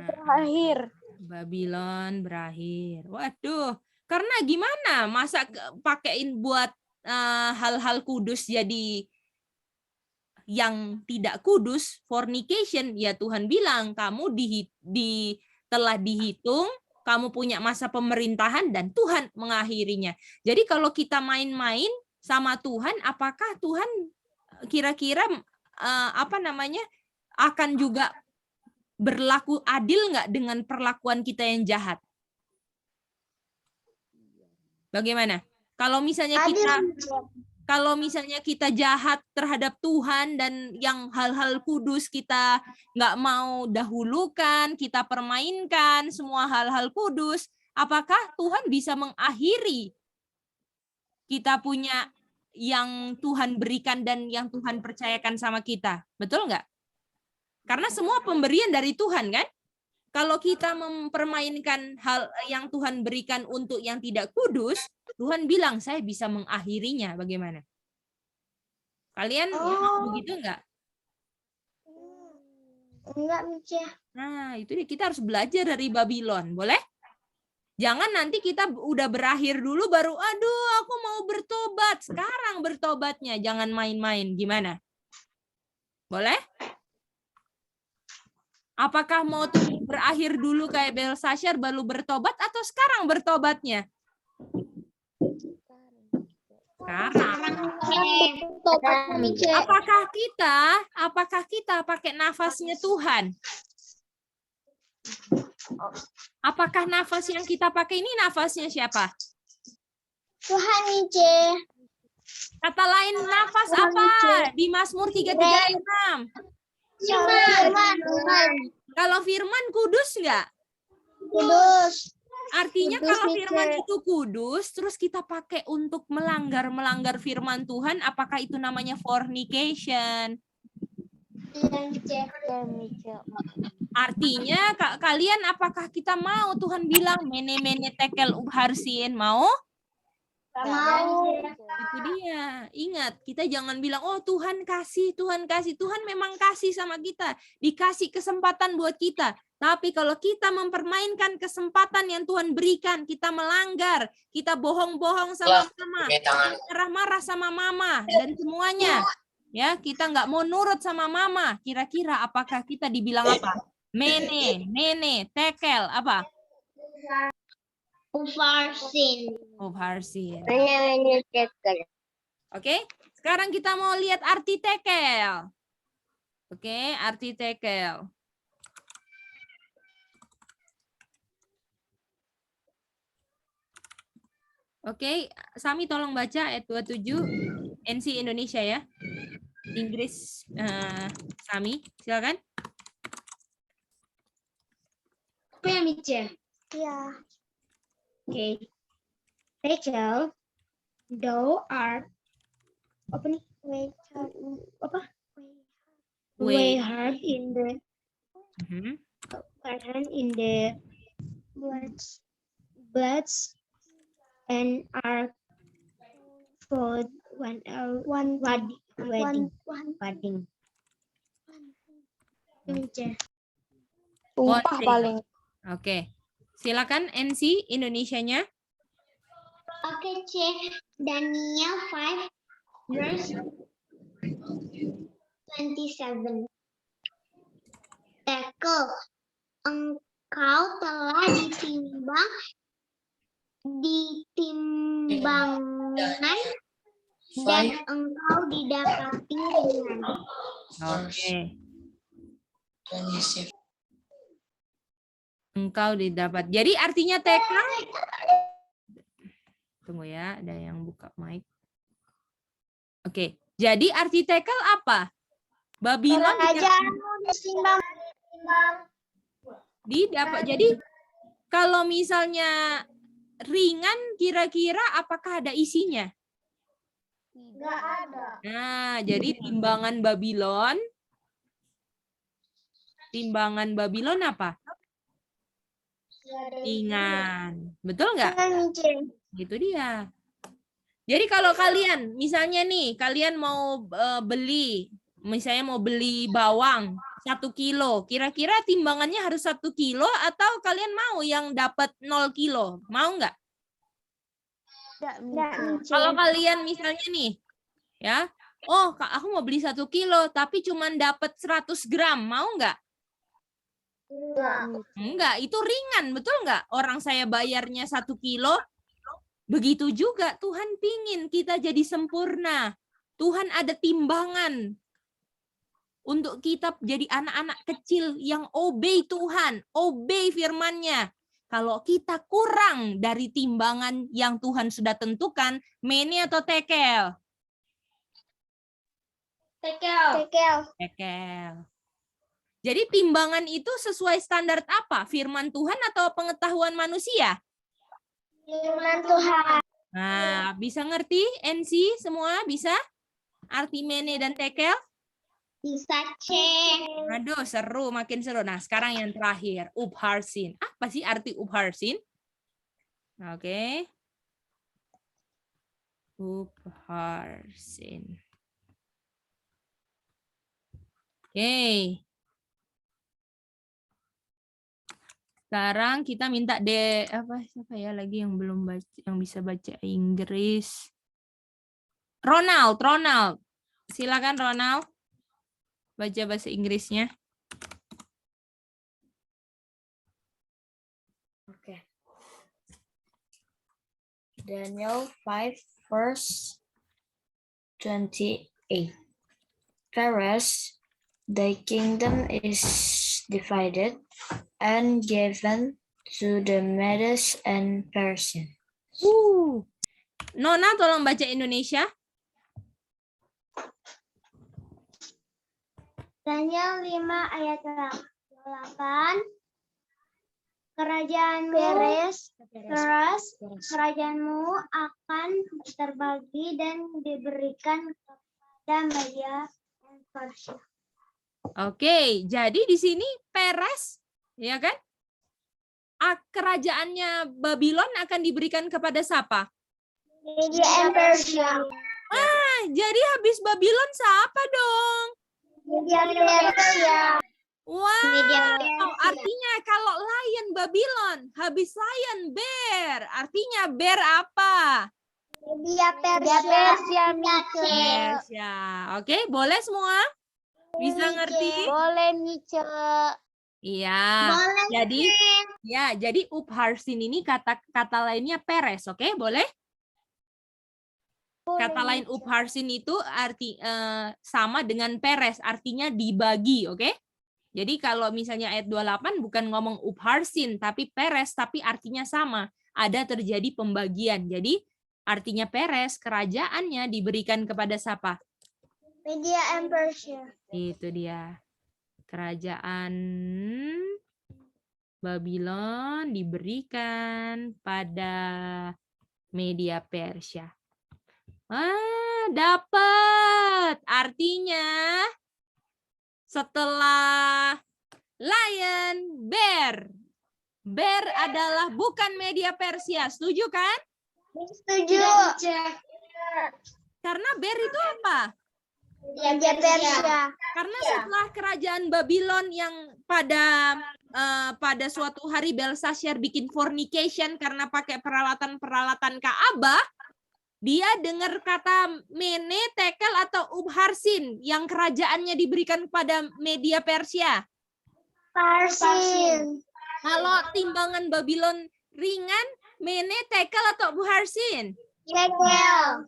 D: berakhir.
B: Babylon berakhir. Waduh, karena gimana? Masa pakein buat hal-hal kudus jadi yang tidak kudus, fornication, ya Tuhan bilang kamu telah dihitung, kamu punya masa pemerintahan dan Tuhan mengakhirinya. Jadi kalau kita main-main sama Tuhan, apakah Tuhan kira-kira akan juga berlaku adil nggak dengan perlakuan kita yang jahat? Bagaimana? Kalau misalnya kita jahat terhadap Tuhan dan yang hal-hal kudus kita nggak mau dahulukan, kita permainkan semua hal-hal kudus, apakah Tuhan bisa mengakhiri kita punya yang Tuhan berikan dan yang Tuhan percayakan sama kita? Betul nggak? Karena semua pemberian dari Tuhan kan? Kalau kita mempermainkan hal yang Tuhan berikan untuk yang tidak kudus, Tuhan bilang, saya bisa mengakhirinya. Bagaimana? Kalian mau begitu enggak?
D: Enggak, Mice.
B: Nah, itu dia. Kita harus belajar dari Babylon. Boleh? Jangan nanti kita udah berakhir dulu baru, aduh aku mau bertobat. Sekarang bertobatnya. Jangan main-main. Gimana? Boleh? Apakah mau berakhir dulu kayak Belshazzar baru bertobat atau sekarang bertobatnya? Sekarang. Apakah kita pakai nafasnya Tuhan? Apakah nafas yang kita pakai ini nafasnya siapa?
D: Tuhan, Mice.
B: Kata lain nafas apa? Di Mazmur 33:6.
D: Firman.
B: Kalau firman kudus nggak?
D: Kudus.
B: Artinya
D: Kudus,
B: kalau
D: Mice.
B: firman itu kudus, terus kita pakai untuk melanggar firman Tuhan, apakah itu namanya fornication? Artinya kalian apakah kita mau Tuhan bilang mene tekel ubharsin, mau?
D: Mau.
B: Itu dia. Ingat, kita jangan bilang, oh Tuhan kasih. Tuhan memang kasih sama kita. Dikasih kesempatan buat kita. Tapi kalau kita mempermainkan kesempatan yang Tuhan berikan, kita melanggar, kita bohong-bohong sama mama, marah-marah sama mama, dan semuanya. Ya, kita nggak mau nurut sama mama. Kira-kira apakah kita dibilang apa? Mene, tekel, apa?
D: Ubharsin.
B: Oke, sekarang kita mau lihat arti tekel. Oke, arti tekel. Oke, Sami tolong baca ayat 27 NC Indonesia ya. Inggris Sami, silakan.
D: Apa ya, Mice? Ya. Oke. Tekel, thou art apa nih? Way hard in the bloods and are for one wedding.
F: Tumpah paling.
B: Oke. Silakan NC Indonesianya.
D: Oke, cek Daniel 5 Verse 27. Tekel, engkau telah ditimbangan dan engkau didapati ringan.
B: Oke. Engkau didapat. Jadi artinya tekel. Tunggu ya, ada yang buka mic. Oke. Jadi arti tekel apa? Babylon didapat. Jadi kalau misalnya ringan, kira-kira apakah ada isinya?
D: Enggak ada.
B: Nah, jadi timbangan Babylon apa? Ringan. Betul nggak? Gitu dia. Jadi kalau kalian, misalnya nih, kalian mau beli, misalnya mau beli bawang 1 kilo, kira-kira timbangannya harus 1 kilo atau kalian mau yang dapat 0 kilo? Mau nggak? Kalau kalian misalnya nih, ya, oh Kak, aku mau beli 1 kilo, tapi cuma dapat 100 gram, mau nggak? Enggak, itu ringan, betul nggak? Orang saya bayarnya 1 kilo, begitu juga Tuhan pingin kita jadi sempurna. Tuhan ada timbangan untuk kita jadi anak-anak kecil yang obey Tuhan, obey firman-Nya. Kalau kita kurang dari timbangan yang Tuhan sudah tentukan, mene atau tekel? Tekel. Jadi timbangan itu sesuai standar apa? Firman Tuhan atau pengetahuan manusia?
D: Firman Tuhan.
B: Nah, bisa ngerti NC semua? Bisa? Arti mene dan tekel?
D: Bisa cek.
B: Aduh, seru, makin seru. Nah, sekarang yang terakhir, upharsin. Apa sih arti upharsin? Oke. Upharsin. Oke. Sekarang kita minta siapa ya lagi yang belum baca, yang bisa baca Inggris? Ronald. Silakan Ronald. Baca bahasa Inggrisnya.
G: Okay. Daniel 5 verse 28. Whereas thy kingdom is divided and given to the Medes and Persians.
B: Nona tolong baca Indonesia.
D: Daniel 5 ayat 8. Kerajaanmu akan terbagi dan diberikan kepada Media dan Persia.
B: Oke, jadi di sini Peres, ya kan? Kerajaannya Babylon akan diberikan kepada siapa?
D: Media dan Persia.
B: Jadi habis Babylon siapa dong?
D: Media dan Persia.
B: Wow, artinya kalau lion Babylon, habis lion bear, artinya bear apa?
D: Media Persia.
B: Persia. Oke, boleh semua? Bisa ngerti?
F: Boleh Nice.
B: Iya.
D: Boleh.
B: Jadi upharsin ini kata lainnya Peres, oke? Boleh? Kata lain upharsin itu arti sama dengan Peres, artinya dibagi, oke? Jadi kalau misalnya ayat 28 bukan ngomong upharsin, tapi Peres, tapi artinya sama. Ada terjadi pembagian. Jadi artinya Peres, kerajaannya diberikan kepada siapa?
D: Media and Persia.
B: Itu dia. Kerajaan Babylon diberikan pada Media Persia. Dapat. Artinya setelah lion, bear. Bear adalah bukan Media Persia. Setuju kan?
D: Setuju.
B: Karena bear itu apa?
D: Media Persia.
B: Karena setelah kerajaan Babylon yang pada suatu hari Belshazzar bikin fornication karena pakai peralatan-peralatan Ka'bah, Dia dengar kata Mene, Tekel, atau Upharsin yang kerajaannya diberikan kepada Media Persia.
D: Parsin.
B: Kalau timbangan Babylon ringan, Mene, Tekel, atau Upharsin?
D: Tekel.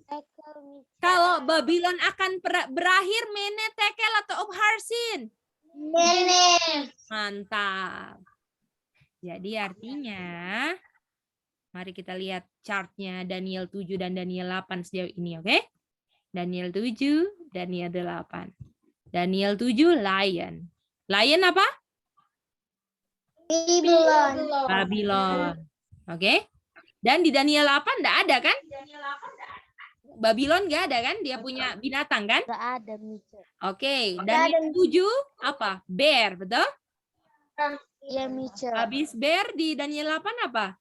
B: Kalau Babylon akan berakhir, Mene, Tekel, atau Upharsin?
D: Mene.
B: Mantap. Jadi artinya, mari kita lihat chartnya Daniel 7 dan Daniel 8 sejauh ini, oke? Daniel 7, Daniel 8. Daniel 7, lion. Lion apa? Babylon. Oke? Dan di Daniel 8 enggak ada kan? Babylon enggak ada kan? Dia punya binatang kan?
C: Nggak ada, Mice.
B: Oke, Daniel 7 apa? Bear, betul?
C: Iya, Mice.
B: Habis bear di Daniel 8 apa?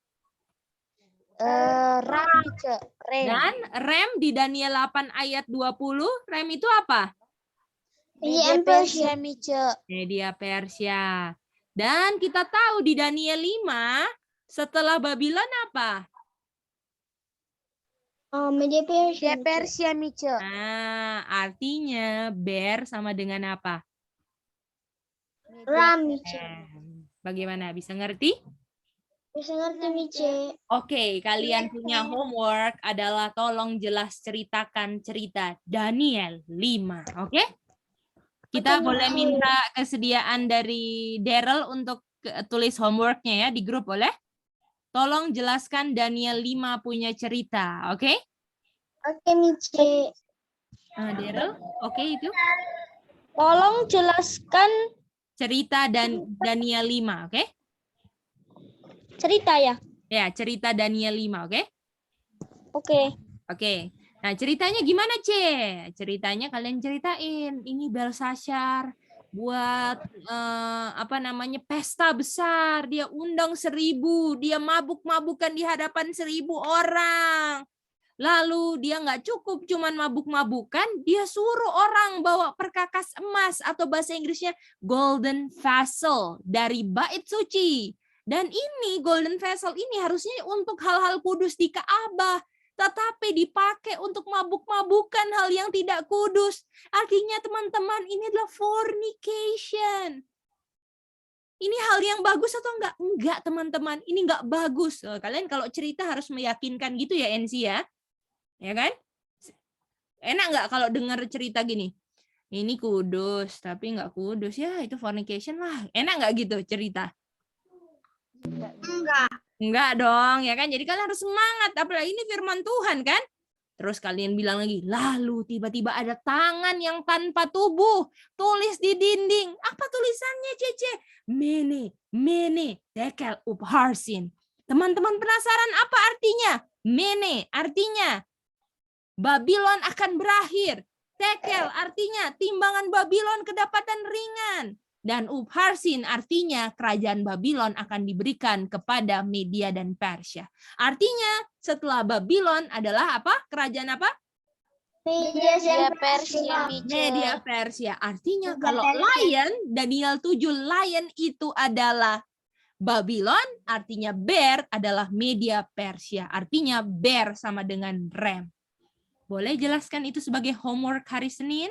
C: Ram, Mice. Rem.
B: Dan rem di Daniel 8 ayat 20, rem itu apa?
C: Media Persia, Mice.
B: Media Persia. Dan kita tahu di Daniel 5, setelah Babylon apa?
D: Media
C: Media
D: Persia.
C: Persia, Mice.
B: Nah, artinya bear sama dengan apa?
D: Ram, Mice.
B: Bagaimana? Bisa ngerti?
D: Bisa ngerti, Mice.
B: Oke, kalian punya homework adalah tolong jelas ceritakan cerita Daniel 5, oke? Kita boleh minta kesediaan dari Daryl untuk tulis homeworknya ya di grup, boleh? Tolong jelaskan Daniel 5 punya cerita, oke?
D: Oke, Mice.
B: Daryl, oke itu?
F: Tolong jelaskan
B: Cerita dan Daniel 5, oke?
F: cerita ya.
B: Ya, cerita Daniel 5, oke?
F: Oke.
B: Oke. Nah, ceritanya gimana, Ce? Ceritanya kalian ceritain. Ini Belshazzar buat pesta besar. Dia undang 1000, dia mabuk-mabukan di hadapan 1000 orang. Lalu dia nggak cukup cuman mabuk-mabukan, dia suruh orang bawa perkakas emas atau bahasa Inggrisnya golden vessel dari bait suci. Dan ini golden vessel ini harusnya untuk hal-hal kudus di Ka'bah, tetapi dipakai untuk mabuk-mabukan hal yang tidak kudus. Artinya teman-teman, ini adalah fornication. Ini hal yang bagus atau enggak? Enggak, teman-teman. Ini enggak bagus. Kalian kalau cerita harus meyakinkan gitu ya, NC ya. Ya kan? Enak enggak kalau dengar cerita gini? Ini kudus, tapi enggak kudus. Ya, itu fornication lah. Enak enggak gitu cerita? Enggak dong, ya kan? Jadi kalian harus semangat. Apalagi ini firman Tuhan kan? Terus kalian bilang lagi, lalu tiba-tiba ada tangan yang tanpa tubuh. Tulis di dinding. Apa tulisannya, Cece? Mene, Tekel, Upharsin. Teman-teman penasaran apa artinya? Mene artinya Babylon akan berakhir. Tekel artinya timbangan Babylon kedapatan ringan. Dan Upharsin artinya kerajaan Babylon akan diberikan kepada Media dan Persia. Artinya setelah Babylon adalah apa? Kerajaan apa?
D: Media
C: Persia,
B: Media Persia. Artinya kalau lion, Daniel 7 lion itu adalah Babylon, artinya bear adalah Media Persia. Artinya bear sama dengan ram. Boleh jelaskan itu sebagai homework hari Senin?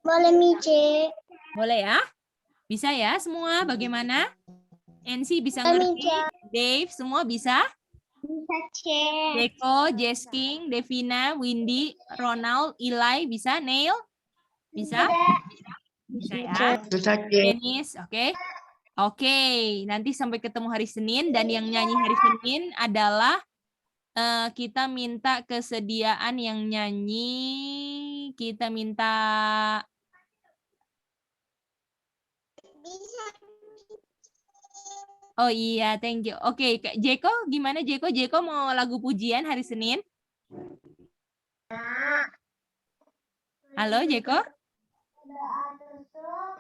D: Boleh, Mice.
B: Boleh ya? Bisa ya semua? Bagaimana? NC bisa ngerti? Dave, semua bisa?
D: Bisa, Cek.
B: Deko, Jesking, Devina, Windy, Ronald, Eli, bisa? Neil? Bisa? Bisa ya? Dennis, oke? Oke, nanti sampai ketemu hari Senin. Dan yang nyanyi hari Senin adalah kita minta kesediaan yang nyanyi. Kita minta... Oh iya, thank you. Oke, Kak Jeko gimana Jeko? Jeko mau lagu pujian hari Senin? Halo Jeko?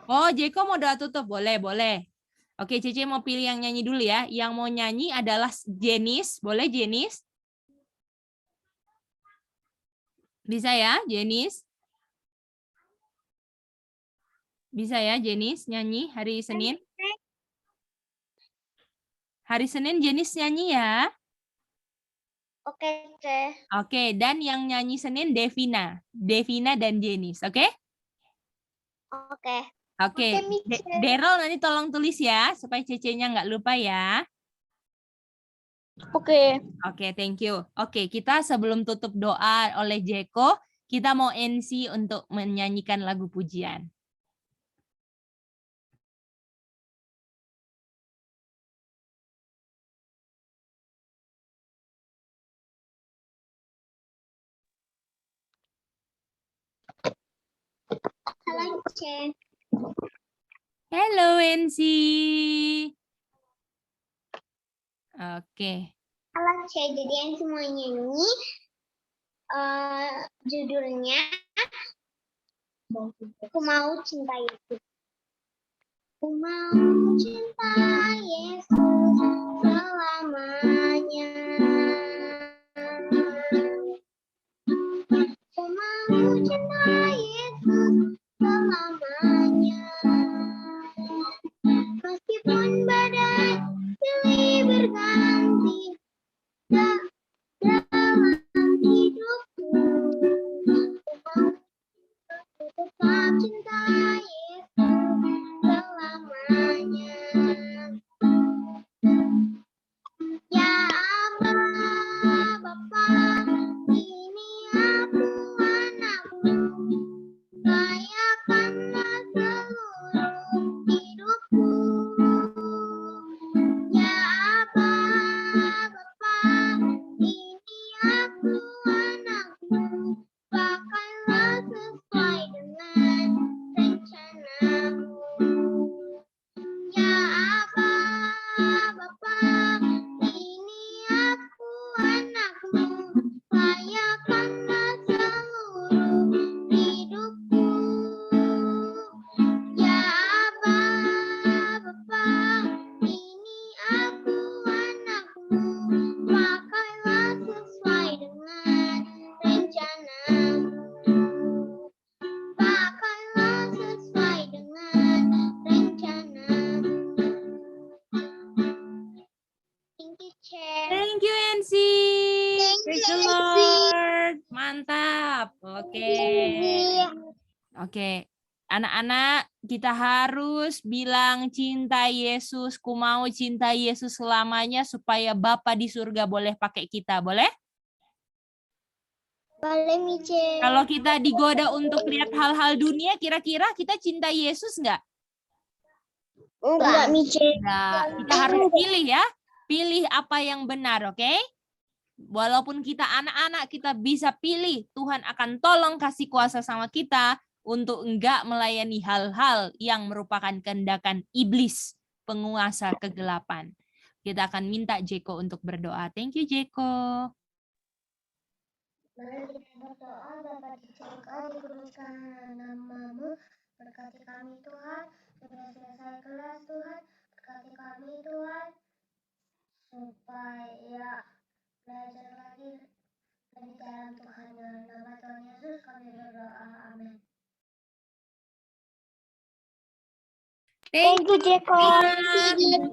B: Oh, Jeko mau doa tutup? Boleh, boleh. Oke, Cece mau pilih yang nyanyi dulu ya. Yang mau nyanyi adalah Jenis. Boleh Jenis? Bisa ya, Jenis? Bisa ya, Jenis nyanyi hari Senin? Hari Senin Jenis nyanyi ya.
D: Oke, Teh.
B: Oke, dan yang nyanyi Senin Devina dan Jenis, oke?
D: Oke.
B: Oke,
D: Oke, Mice.
B: Daryl nanti tolong tulis ya, supaya Cece-nya nggak lupa ya.
F: Oke.
B: Oke, thank you. Oke, kita sebelum tutup doa oleh Jeko, kita mau NC untuk menyanyikan lagu pujian.
D: Halo, Mice.
B: Hello, NC. Oke.
D: Halo, Mice. Jadi yang semua nyanyi judulnya Aku Mau Cinta Yesus. Aku mau cinta Yesus selamanya. Aku mau cinta Yesus selamanya. Meskipun badai silih berganti dalam hidupku, aku tetap cinta Yesus selamanya. Ya Allah, Bapa, ini aku anakmu, layakanlah seluruh hidupku. Ya Allah, Bapa, ini aku anakmu, pakailah sesuai dengan rencanamu. Ya Allah, Bapa, ini aku anakmu, layakanlah seluruh hidupku. Ya Allah, Bapa, ini aku anakmu, pakailah sesuai dengan rencanamu. Pakailah sesuai dengan rencanamu. Thank you, Chair.
B: Thank you, NC.
D: Thank
B: Praise
D: you,
B: the
D: NC.
B: Lord. Mantap. Oke. Oke. Anak-anak, kita harus bilang cinta Yesus. Ku mau cinta Yesus selamanya supaya Bapa di surga boleh pakai kita. Boleh?
D: Boleh, Mice.
B: Kalau kita digoda untuk lihat hal-hal dunia, kira-kira kita cinta Yesus nggak?
D: Enggak, Mice.
B: Nggak. Kita harus pilih ya. Pilih apa yang benar, oke? Walaupun kita anak-anak, kita bisa pilih. Tuhan akan tolong kasih kuasa sama kita untuk enggak melayani hal-hal yang merupakan kehendakan iblis, penguasa kegelapan. Kita akan minta Jeko untuk berdoa. Thank you, Jeko.
D: Mari kita berdoa, Bapa di surga, dikuduskan namamu, berkati kami Tuhan, sudah selesai kelas Tuhan, berkati kami Tuhan, supaya belajar lagi lebih dalam Tuhan, dalam nama Tuhan Yesus kami berdoa, amin.
B: Thank you,
F: Jeko.
B: Jeko.